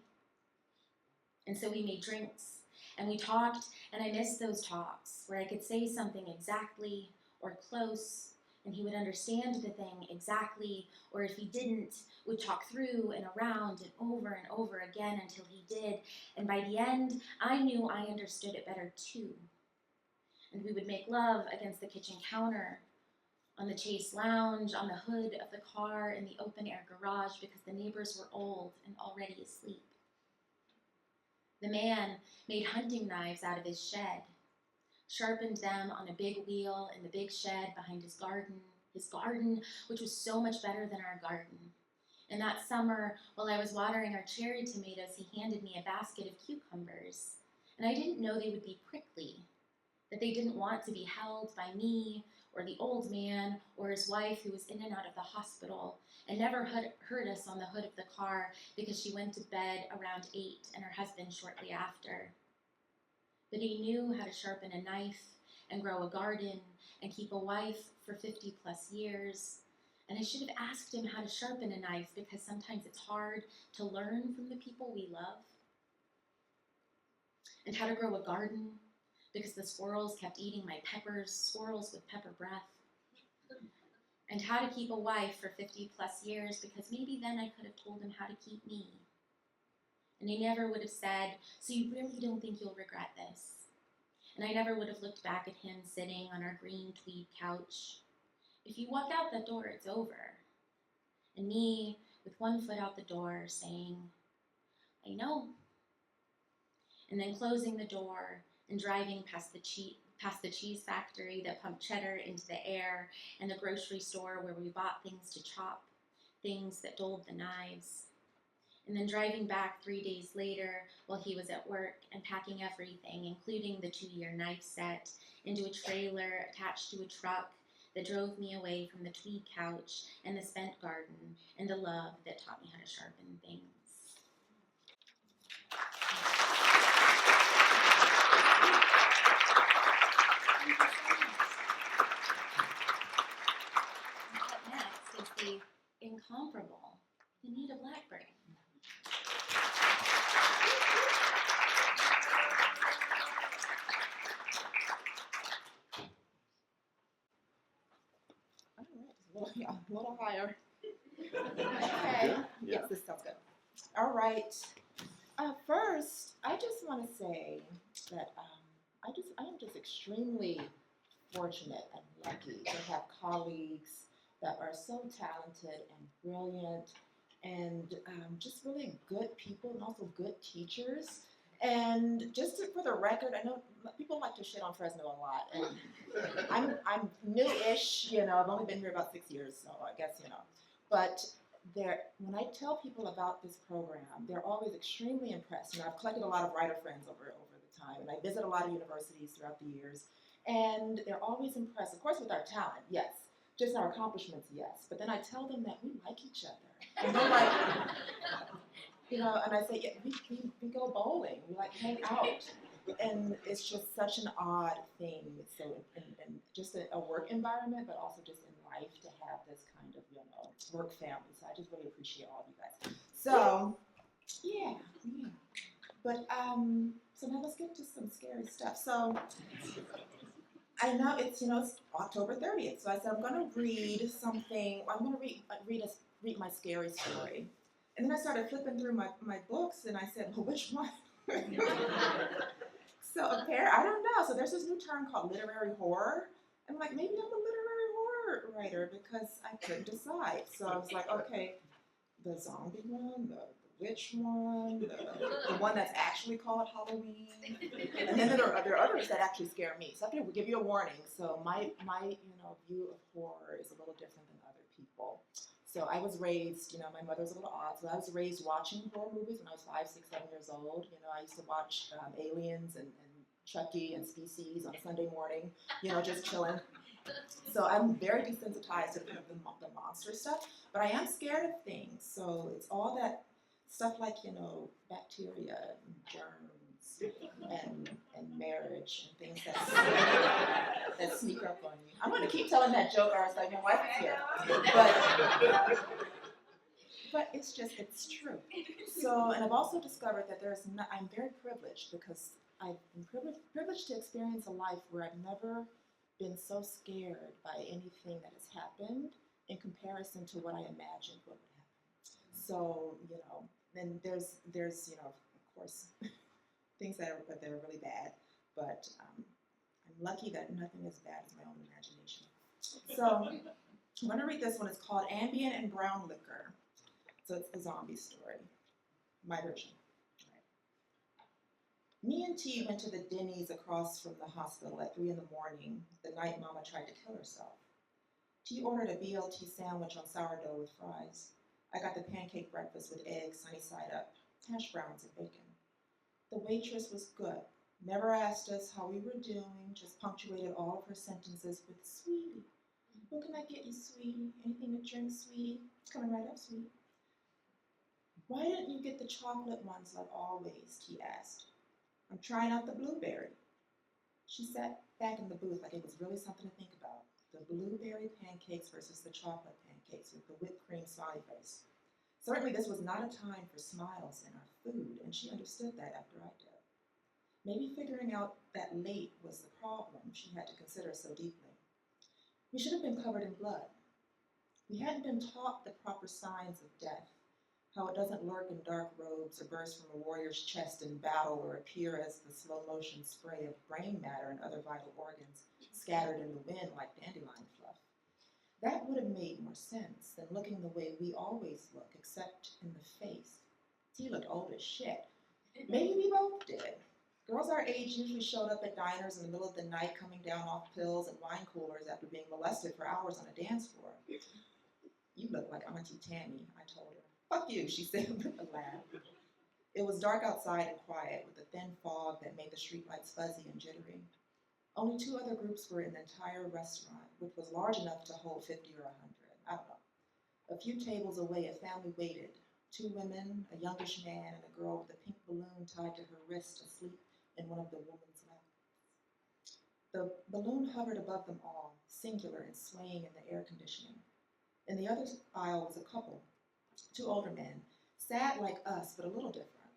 And so we made drinks, and we talked, and I missed those talks where I could say something exactly or close, and he would understand the thing exactly, or if he didn't, would talk through and around and over again until he did. And by the end, I knew I understood it better too. And we would make love against the kitchen counter, on the Chase lounge, on the hood of the car, in the open air garage, because the neighbors were old and already asleep. The man made hunting knives out of his shed, sharpened them on a big wheel in the big shed behind his garden, which was so much better than our garden. And that summer, while I was watering our cherry tomatoes, he handed me a basket of cucumbers. And I didn't know they would be prickly, that they didn't want to be held by me or the old man or his wife who was in and out of the hospital and never heard us on the hood of the car because she went to bed around 8 and her husband shortly after. But he knew how to sharpen a knife and grow a garden and keep a wife for 50 plus years. And I should have asked him how to sharpen a knife because sometimes it's hard to learn from the people we love. And how to grow a garden because the squirrels kept eating my peppers, squirrels with pepper breath. And how to keep a wife for 50 plus years because maybe then I could have told him how to keep me. And he never would have said, so you really don't think you'll regret this? And I never would have looked back at him sitting on our green tweed couch. If you walk out that door, it's over. And me, with one foot out the door, saying, I know. And then closing the door and driving past the cheese factory that pumped cheddar into the air and the grocery store where we bought things to chop, things that dulled the knives. And then driving back 3 days later while he was at work and packing everything, including the 2-year knife set, into a trailer attached to a truck that drove me away from the tweed couch and the spent garden and the love that taught me how to sharpen things. Up next is the incomparable Venita Blackburn. A little higher. Okay. Yes, this sounds good. All right. First, I just want to say that I am just extremely fortunate and lucky to have colleagues that are so talented and brilliant and just really good people and also good teachers. And just for the record, I know people like to shit on Fresno a lot, and I'm new-ish, I've only been here about 6 years, so I guess, But when I tell people about this program, they're always extremely impressed. I've collected a lot of writer friends over the time, and I visit a lot of universities throughout the years, and they're always impressed, of course, with our talent, yes. Just our accomplishments, yes. But then I tell them that we like each other. And they're like, and I say, yeah, we go bowling, we like hang out. And it's just such an odd thing. So in just a work environment, but also just in life to have this kind of, work family. So I just really appreciate all of you guys. So, yeah. But, so now let's get to some scary stuff. So, I know it's October 30th, so I said I'm going to read something. I'm going to read my scary story, and then I started flipping through my books, and I said, well, which one? So I don't know. So there's this new term called literary horror. I'm like, maybe I'm a literary horror writer because I couldn't decide. So I was like, okay, the zombie one, the witch one, the one that's actually called Halloween, and then there are others that actually scare me. So I have to give you a warning. So my view of horror is a little different than other people. So I was raised, my mother's a little odd, so I was raised watching horror movies when I was 5, 6, 7 years old. I used to watch Aliens and Chucky and Species on Sunday morning, just chilling. So I'm very desensitized to the monster stuff, but I am scared of things. So it's all that stuff like, bacteria and germs and marriage and things that sneak up on you. I'm going to keep telling that joke, or it's like my wife is here. But it's true. So, and I've also discovered that I'm very privileged because I've been privileged to experience a life where I've never been so scared by anything that has happened in comparison to what I imagined what would happen. So, then there's of course, things that are really bad, but I'm lucky that nothing as bad as my own imagination. So I'm going to read this one. It's called Ambient and Brown Liquor. So it's the zombie story, my version. Me and T went to the Denny's across from the hospital at 3 in the morning, the night Mama tried to kill herself. T ordered a BLT sandwich on sourdough with fries. I got the pancake breakfast with eggs, sunny side up, hash browns, and bacon. The waitress was good, never asked us how we were doing, just punctuated all of her sentences with sweetie. What can I get you, sweetie? Anything to drink, sweetie? It's coming right up, sweetie. Why didn't you get the chocolate ones like always? T asked. I'm trying out the blueberry. She sat back in the booth like it was really something to think about. The blueberry pancakes versus the chocolate pancakes with the whipped cream smiley face. Certainly this was not a time for smiles in our food, and she understood that after I did. Maybe figuring out that late was the problem she had to consider so deeply. We should have been covered in blood. We hadn't been taught the proper signs of death, how it doesn't lurk in dark robes or burst from a warrior's chest in battle or appear as the slow-motion spray of brain matter and other vital organs scattered in the wind like dandelion fluff. That would have made more sense than looking the way we always look, except in the face. T looked old as shit. Maybe we both did. Girls our age usually showed up at diners in the middle of the night coming down off pills and wine coolers after being molested for hours on a dance floor. You look like Auntie Tammy, I told her. Fuck you, she said with a laugh. It was dark outside and quiet, with a thin fog that made the streetlights fuzzy and jittery. Only 2 other groups were in the entire restaurant, which was large enough to hold 50 or 100. I don't know. A few tables away, a family waited. 2 women, a youngish man, and a girl with a pink balloon tied to her wrist asleep in one of the woman's laps. The balloon hovered above them all, singular and swaying in the air conditioning. In the other aisle was a couple, 2 older men, sad like us, but a little different.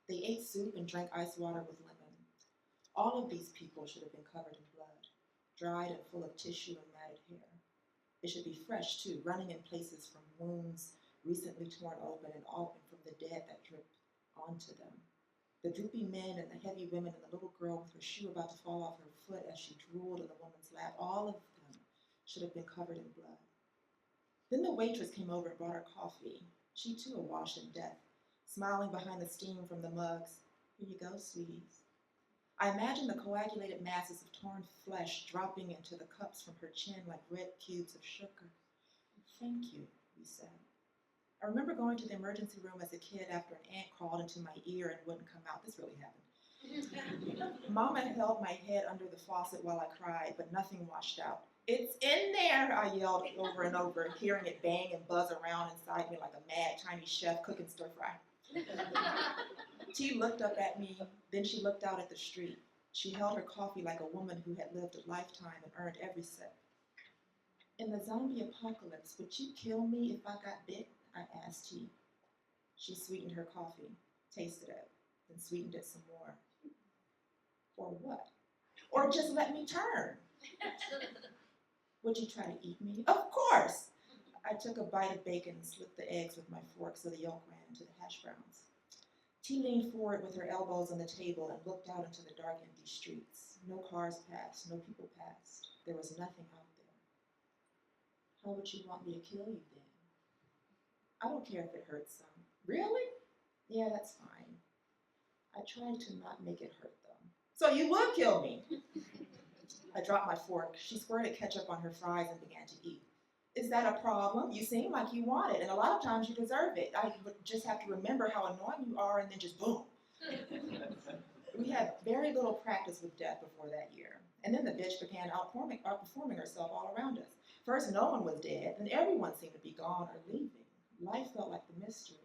They ate soup and drank ice water with lemon. All of these people should have been covered in blood, dried and full of tissue and matted hair. It should be fresh, too, running in places from wounds recently torn open and often from the dead that dripped onto them. The droopy men and the heavy women and the little girl with her shoe about to fall off her foot as she drooled in the woman's lap, all of them should have been covered in blood. Then the waitress came over and brought her coffee. She, too, awash in death, smiling behind the steam from the mugs. Here you go, sweeties. I imagined the coagulated masses of torn flesh dropping into the cups from her chin like red cubes of sugar. Thank you, we said. I remember going to the emergency room as a kid after an ant crawled into my ear and wouldn't come out. This really happened. Mama held my head under the faucet while I cried, but nothing washed out. It's in there, I yelled over and over, hearing it bang and buzz around inside me like a mad Chinese chef cooking stir fry. T looked up at me, then she looked out at the street. She held her coffee like a woman who had lived a lifetime and earned every sip. In the zombie apocalypse, would you kill me if I got bit? I asked T. She sweetened her coffee, tasted it, then sweetened it some more. Or what? Or just let me turn. Would you try to eat me? Of course! I took a bite of bacon and slipped the eggs with my fork so the yolk ran into the hash browns. T leaned forward with her elbows on the table and looked out into the dark, empty streets. No cars passed, no people passed. There was nothing out there. How would you want me to kill you then? I don't care if it hurts some. Really? Yeah, that's fine. I tried to not make it hurt though. So you would kill me. I dropped my fork. She squirted ketchup on her fries and began to eat. Is that a problem? You seem like you want it, and a lot of times you deserve it. I would just have to remember how annoying you are and then just boom. We had very little practice with death before that year. And then the bitch began outperforming herself all around us. First, no one was dead, then everyone seemed to be gone or leaving. Life felt like the mystery.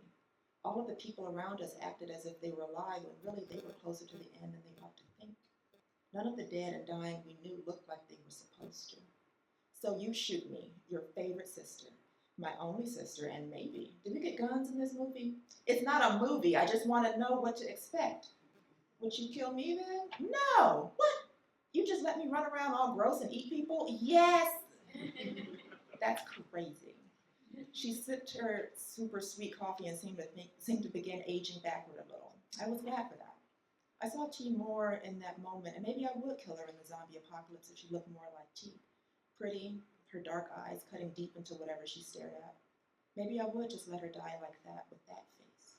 All of the people around us acted as if they were alive when really they were closer to the end than they ought to think. None of the dead and dying we knew looked like they were supposed to. So you shoot me, your favorite sister, my only sister, and maybe, did we get guns in this movie? It's not a movie, I just want to know what to expect. Would you kill me then? No, what? You just let me run around all gross and eat people? Yes! That's crazy. She sipped her super sweet coffee and seemed to begin aging backward a little. I was glad for that. I saw T more in that moment, and maybe I would kill her in the zombie apocalypse if she looked more like T. Pretty, her dark eyes cutting deep into whatever she stared at. Maybe I would just let her die like that with that face.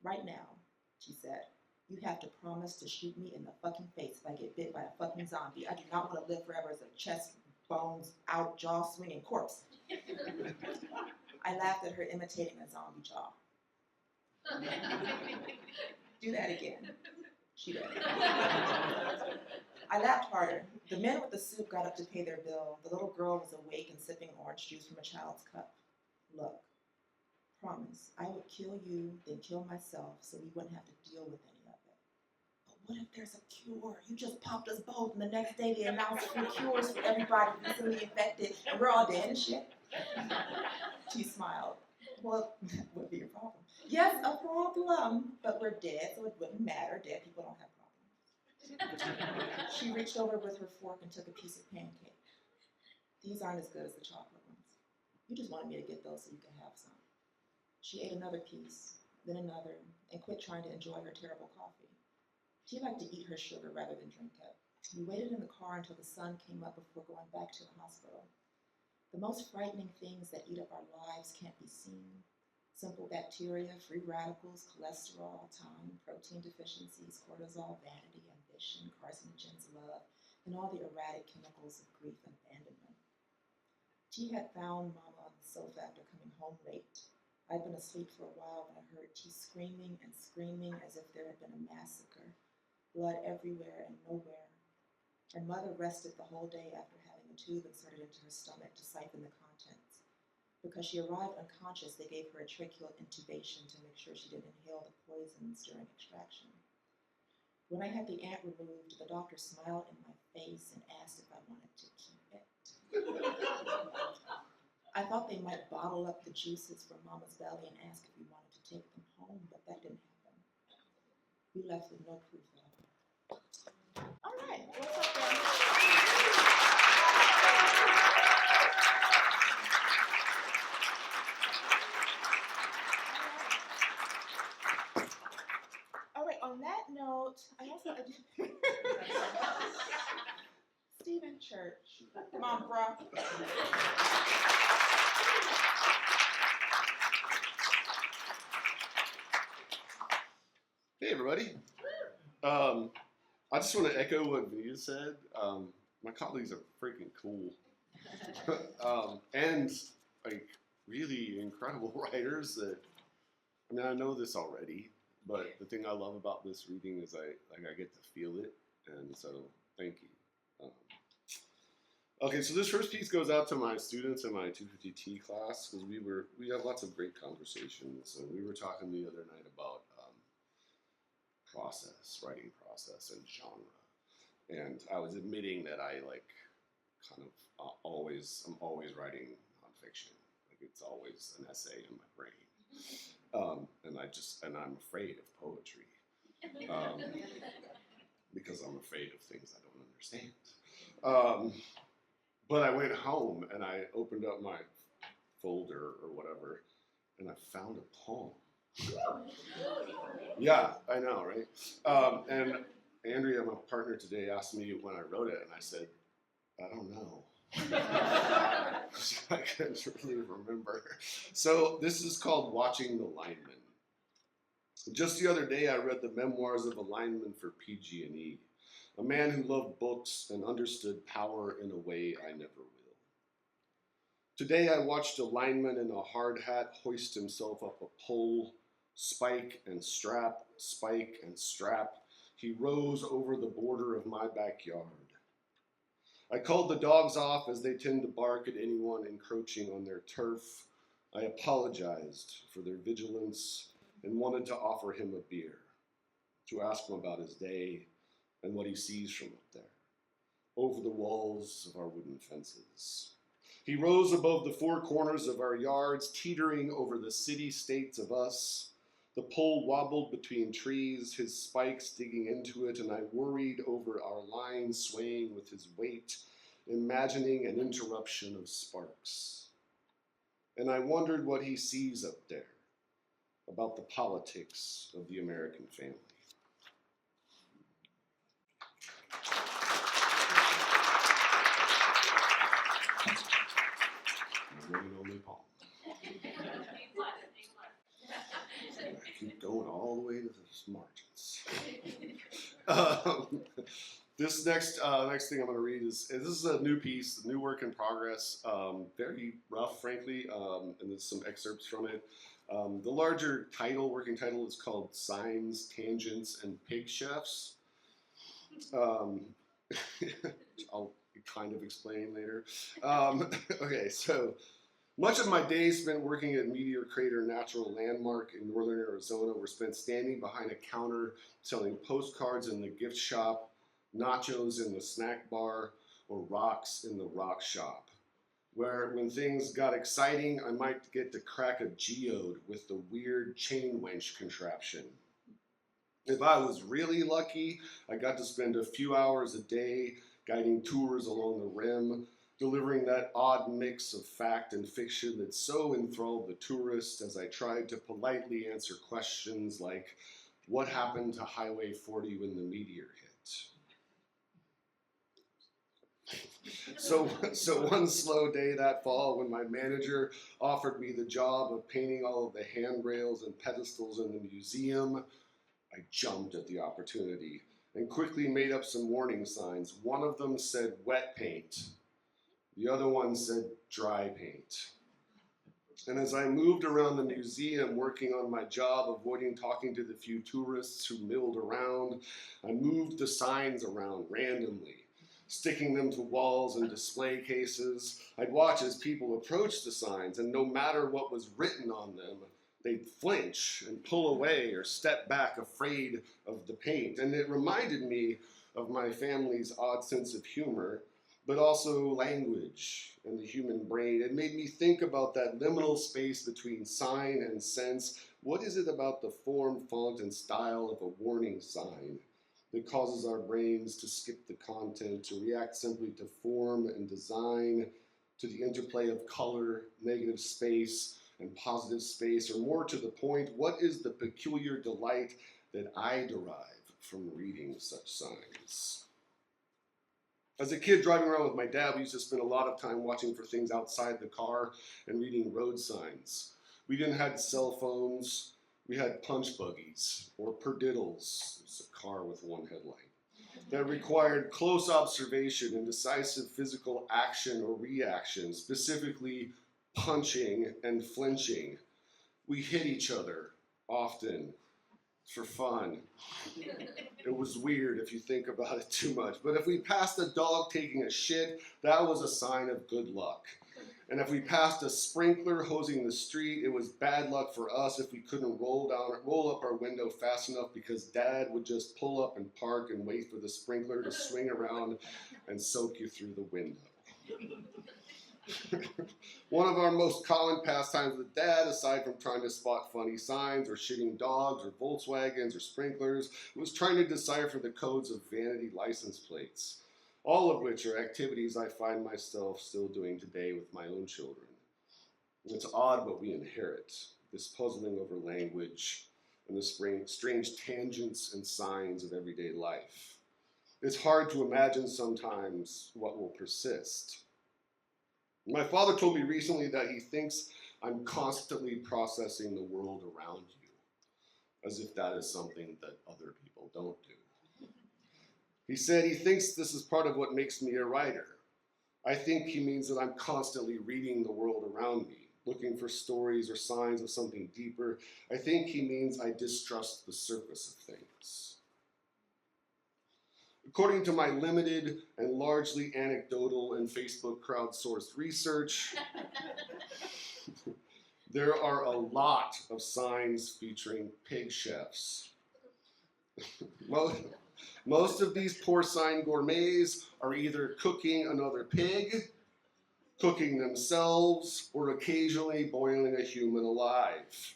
Right now, she said, you have to promise to shoot me in the fucking face if I get bit by a fucking zombie. I do not want to live forever as a chest, bones, out, jaw swinging corpse. I laughed at her imitating a zombie jaw. Do that again. She did. I laughed harder. The men with the soup got up to pay their bill. The little girl was awake and sipping orange juice from a child's cup. Look, promise, I would kill you, then kill myself, so we wouldn't have to deal with any of it. But what if there's a cure? You just popped us both, and the next day they announced 3 cures for everybody recently infected, and we're all dead and shit. She smiled. Well, that would be a problem. Yes, a problem, but we're dead, so it wouldn't matter. Dead people don't have problems. She reached over with her fork and took a piece of pancake. These aren't as good as the chocolate ones. You just wanted me to get those so you could have some. She ate another piece, then another, and quit trying to enjoy her terrible coffee. She liked to eat her sugar rather than drink it. We waited in the car until the sun came up before going back to the hospital. The most frightening things that eat up our lives can't be seen. Simple bacteria, free radicals, cholesterol, time, protein deficiencies, cortisol, vanity, ambition, carcinogens, love, and all the erratic chemicals of grief and abandonment. T had found Mama on the sofa after coming home late. I'd been asleep for a while when I heard T screaming and screaming as if there had been a massacre. Blood everywhere and nowhere. Her mother rested the whole day after having a tube inserted into her stomach to siphon the contents. Because she arrived unconscious, they gave her a tracheal intubation to make sure she didn't inhale the poisons during extraction. When I had the ant removed, the doctor smiled in my face and asked if I wanted to keep it. I thought they might bottle up the juices from Mama's belly and ask if we wanted to take them home, but that didn't happen. We left with no proof at all. All right, what's up there? All right, on that note, I also Stephen Church. Come on, bro. Hey, everybody. I just want to echo what Venita said. My colleagues are freaking cool. And like really incredible writers that, I mean, I know this already, but the thing I love about this reading is I get to feel it. And so thank you. Okay, so this first piece goes out to my students in my 250T class because we have lots of great conversations. So we were talking the other night about writing process and genre. And I was admitting that I I'm always writing nonfiction. Like it's always an essay in my brain. And I'm afraid of poetry. Because I'm afraid of things I don't understand. But I went home and I opened up my folder or whatever and I found a poem. Yeah, I know, right? And Andrea, my partner today, asked me when I wrote it, and I said, I don't know. I can't really remember. So this is called Watching the Lineman. Just the other day, I read the memoirs of a lineman for PG&E, a man who loved books and understood power in a way I never will. Today, I watched a lineman in a hard hat hoist himself up a pole, spike and strap, spike and strap. He rose over the border of my backyard. I called the dogs off as they tend to bark at anyone encroaching on their turf. I apologized for their vigilance and wanted to offer him a beer, to ask him about his day and what he sees from up there, over the walls of our wooden fences. He rose above the four corners of our yards, teetering over the city-states of us. The pole wobbled between trees, his spikes digging into it, and I worried over our line swaying with his weight, imagining an interruption of sparks. And I wondered what he sees up there, about the politics of the American family. Only palm. Keep going all the way to the margins. This next thing I'm going to read is this is a new piece, a new work in progress, very rough, frankly, and there's some excerpts from it. The larger working title is called Signs, Tangents, and Pig Chefs. I'll kind of explain later. Okay, so much of my day spent working at Meteor Crater Natural Landmark in northern Arizona were spent standing behind a counter selling postcards in the gift shop, nachos in the snack bar, or rocks in the rock shop, where when things got exciting, I might get to crack a geode with the weird chain winch contraption. If I was really lucky, I got to spend a few hours a day guiding tours along the rim, delivering that odd mix of fact and fiction that so enthralled the tourist as I tried to politely answer questions like, what happened to Highway 40 when the meteor hit? So one slow day that fall when my manager offered me the job of painting all of the handrails and pedestals in the museum, I jumped at the opportunity and quickly made up some warning signs. One of them said wet paint. The other one said dry paint. And as I moved around the museum working on my job, avoiding talking to the few tourists who milled around, I moved the signs around randomly, sticking them to walls and display cases. I'd watch as people approached the signs, and no matter what was written on them, they'd flinch and pull away or step back afraid of the paint. And it reminded me of my family's odd sense of humor, but also language and the human brain. It made me think about that liminal space between sign and sense. What is it about the form, font, and style of a warning sign that causes our brains to skip the content, to react simply to form and design, to the interplay of color, negative space, and positive space, or more to the point, what is the peculiar delight that I derive from reading such signs? As a kid driving around with my dad, we used to spend a lot of time watching for things outside the car and reading road signs. We didn't have cell phones. We had punch buggies or perdiddles. It's a car with one headlight that required close observation and decisive physical action or reaction, specifically punching and flinching. We hit each other often for fun. It was weird if you think about it too much. But if we passed a dog taking a shit, that was a sign of good luck. And if we passed a sprinkler hosing the street, it was bad luck for us if we couldn't roll up our window fast enough because Dad would just pull up and park and wait for the sprinkler to swing around and soak you through the window. One of our most common pastimes with Dad, aside from trying to spot funny signs or shitting dogs or Volkswagens or sprinklers, was trying to decipher the codes of vanity license plates, all of which are activities I find myself still doing today with my own children. It's odd what we inherit, this puzzling over language and the strange tangents and signs of everyday life. It's hard to imagine sometimes what will persist. My father told me recently that he thinks I'm constantly processing the world around you. as if that is something that other people don't do. He said he thinks this is part of what makes me a writer. I think he means that I'm constantly reading the world around me, looking for stories or signs of something deeper. I think he means I distrust the surface of things. According to my limited and largely anecdotal and Facebook crowdsourced research, there are a lot of signs featuring pig chefs. Most of these porcine gourmets are either cooking another pig, cooking themselves, or occasionally boiling a human alive.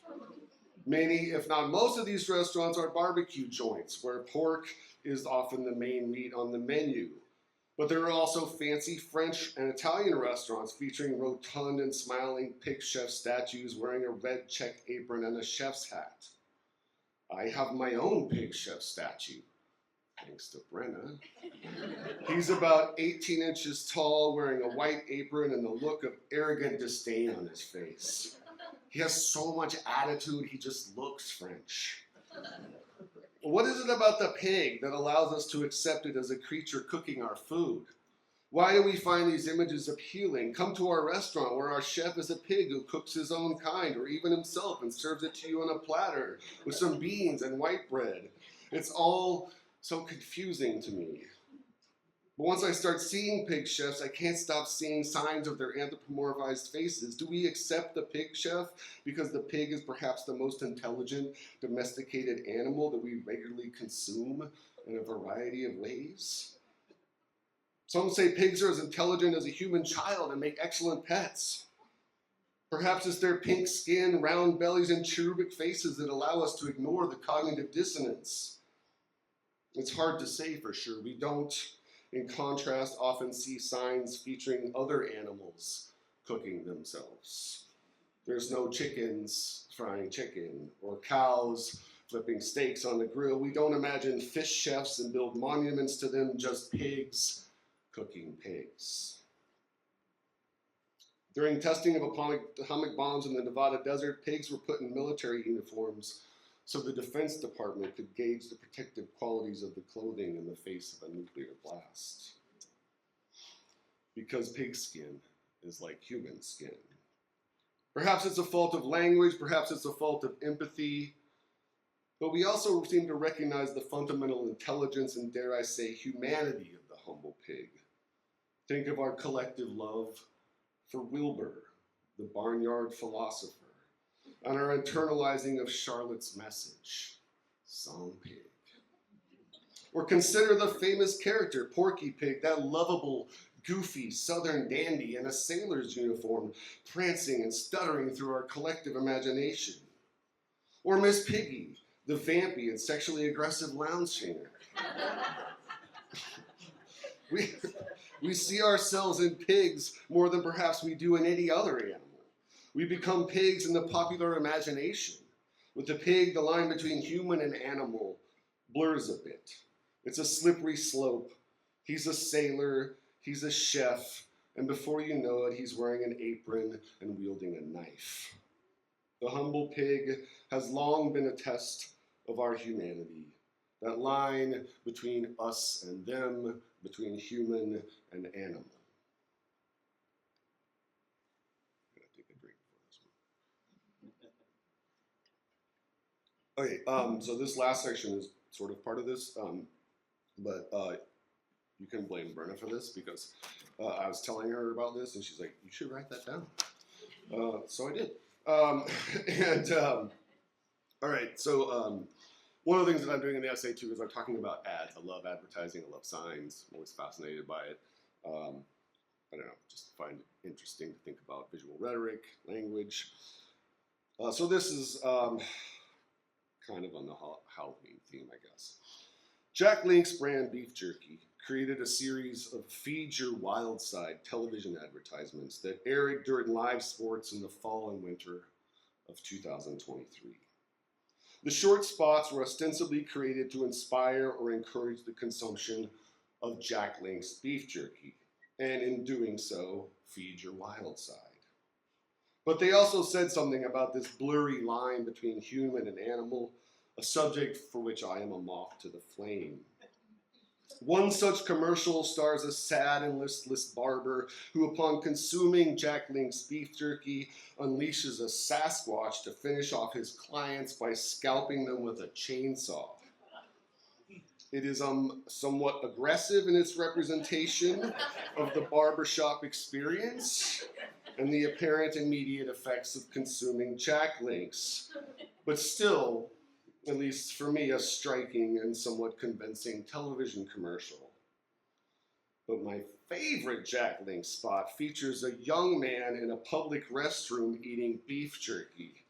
Many, if not most of these restaurants are barbecue joints where pork is often the main meat on the menu. But there are also fancy French and Italian restaurants featuring rotund and smiling pig chef statues wearing a red check apron and a chef's hat. I have my own pig chef statue, thanks to Brenna. He's about 18 inches tall, wearing a white apron and the look of arrogant disdain on his face. He has so much attitude, he just looks French. What is it about the pig that allows us to accept it as a creature cooking our food? Why do we find these images appealing? Come to our restaurant where our chef is a pig who cooks his own kind, or even himself, and serves it to you on a platter with some beans and white bread. It's all so confusing to me. But once I start seeing pig chefs, I can't stop seeing signs of their anthropomorphized faces. Do we accept the pig chef because the pig is perhaps the most intelligent, domesticated animal that we regularly consume in a variety of ways? Some say pigs are as intelligent as a human child and make excellent pets. Perhaps it's their pink skin, round bellies, and cherubic faces that allow us to ignore the cognitive dissonance. It's hard to say for sure. We don't, in contrast, often see signs featuring other animals cooking themselves. There's no chickens frying chicken or cows flipping steaks on the grill. We don't imagine fish chefs and build monuments to them, just pigs cooking pigs. During testing of atomic bombs in the Nevada desert, pigs were put in military uniforms so the Defense Department could gauge the protective qualities of the clothing in the face of a nuclear blast. Because pig skin is like human skin. Perhaps it's a fault of language, perhaps it's a fault of empathy, but we also seem to recognize the fundamental intelligence and, dare I say, humanity of the humble pig. Think of our collective love for Wilbur, the barnyard philosopher, and our internalizing of Charlotte's message, Song Pig. Or consider the famous character, Porky Pig, that lovable, goofy southern dandy in a sailor's uniform, prancing and stuttering through our collective imagination. Or Miss Piggy, the vampy and sexually aggressive lounge singer. We see ourselves in pigs more than perhaps we do in any other animal. We become pigs in the popular imagination. With the pig, the line between human and animal blurs a bit. It's a slippery slope. He's a sailor, he's a chef, and before you know it, he's wearing an apron and wielding a knife. The humble pig has long been a test of our humanity. That line between us and them, between human and animal. I'm gonna take a drink for this one. Okay, so this last section is sort of part of this, but you can blame Brenna for this because I was telling her about this and she's like, you should write that down. So I did. All right, so one of the things that I'm doing in the essay too is I'm talking about ads. I love advertising, I love signs, I'm always fascinated by it. I don't know, just find it interesting to think about visual rhetoric, language. So this is kind of on the Halloween theme, I guess. Jack Link's brand beef jerky created a series of Feed Your Wild Side television advertisements that aired during live sports in the fall and winter of 2023. The short spots were ostensibly created to inspire or encourage the consumption of Jack Link's beef jerky, and in doing so, feed your wild side. But they also said something about this blurry line between human and animal, a subject for which I am a moth to the flame. One such commercial stars a sad and listless barber who, upon consuming Jack Link's beef jerky, unleashes a Sasquatch to finish off his clients by scalping them with a chainsaw. It is somewhat aggressive in its representation of the barbershop experience and the apparent immediate effects of consuming Jack Links, but still, at least for me, a striking and somewhat convincing television commercial. But my favorite Jack Link spot features a young man in a public restroom eating beef jerky.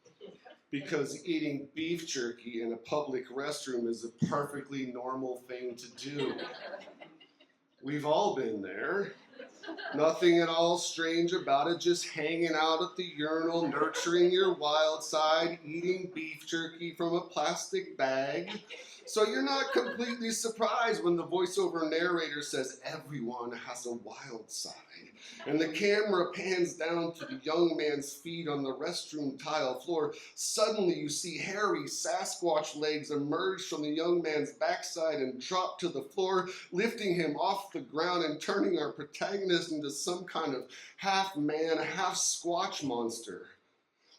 Because eating beef jerky in a public restroom is a perfectly normal thing to do. We've all been there. Nothing at all strange about it, just hanging out at the urinal, nurturing your wild side, eating beef jerky from a plastic bag. So you're not completely surprised when the voiceover narrator says everyone has a wild side. And the camera pans down to the young man's feet on the restroom tile floor. Suddenly you see hairy Sasquatch legs emerge from the young man's backside and drop to the floor, lifting him off the ground and turning our protagonist into some kind of half-man, half-squatch monster.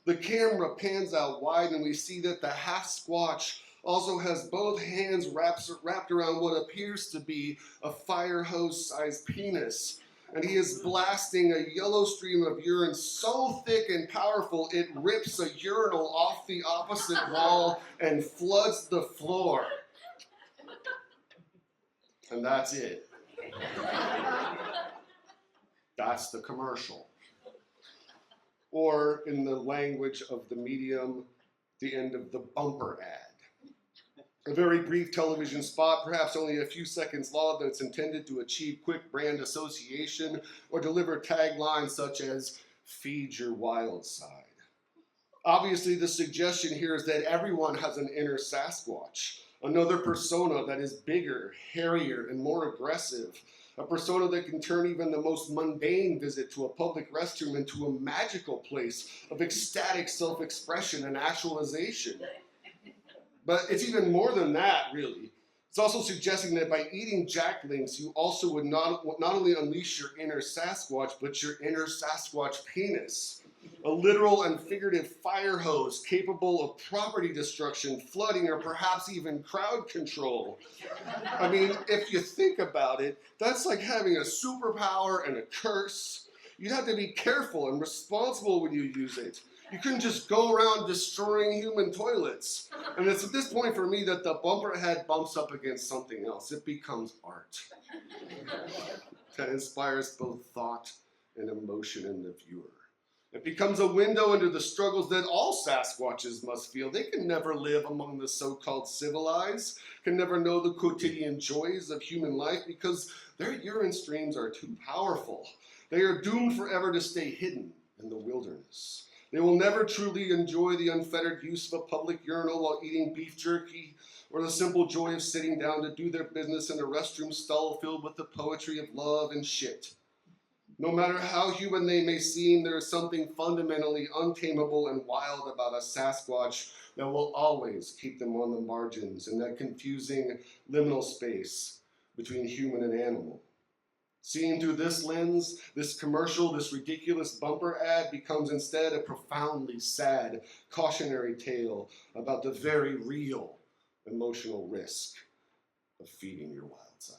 The camera pans out wide and we see that the half-squatch also has both hands wrapped around what appears to be a fire hose-sized penis. And he is blasting a yellow stream of urine so thick and powerful it rips a urinal off the opposite wall and floods the floor. And that's it. That's the commercial. Or, in the language of the medium, the end of the bumper ad. A very brief television spot, perhaps only a few seconds long, that's intended to achieve quick brand association or deliver taglines such as, "Feed your wild side." Obviously, the suggestion here is that everyone has an inner Sasquatch, another persona that is bigger, hairier, and more aggressive, a persona that can turn even the most mundane visit to a public restroom into a magical place of ecstatic self-expression and actualization. But it's even more than that, really. It's also suggesting that by eating Jack Links, you also would not only unleash your inner Sasquatch, but your inner Sasquatch penis. A literal and figurative fire hose capable of property destruction, flooding, or perhaps even crowd control. I mean, if you think about it, that's like having a superpower and a curse. You'd have to be careful and responsible when you use it. You couldn't just go around destroying human toilets. And it's at this point for me that the bumper head bumps up against something else. It becomes art that inspires both thought and emotion in the viewer. It becomes a window into the struggles that all Sasquatches must feel. They can never live among the so-called civilized, can never know the quotidian joys of human life because their urine streams are too powerful. They are doomed forever to stay hidden in the wilderness. They will never truly enjoy the unfettered use of a public urinal while eating beef jerky, or the simple joy of sitting down to do their business in a restroom stall filled with the poetry of love and shit. No matter how human they may seem, there is something fundamentally untamable and wild about a Sasquatch that will always keep them on the margins in that confusing liminal space between human and animal. Seen through this lens, this commercial, this ridiculous bumper ad becomes instead a profoundly sad, cautionary tale about the very real emotional risk of feeding your wild side.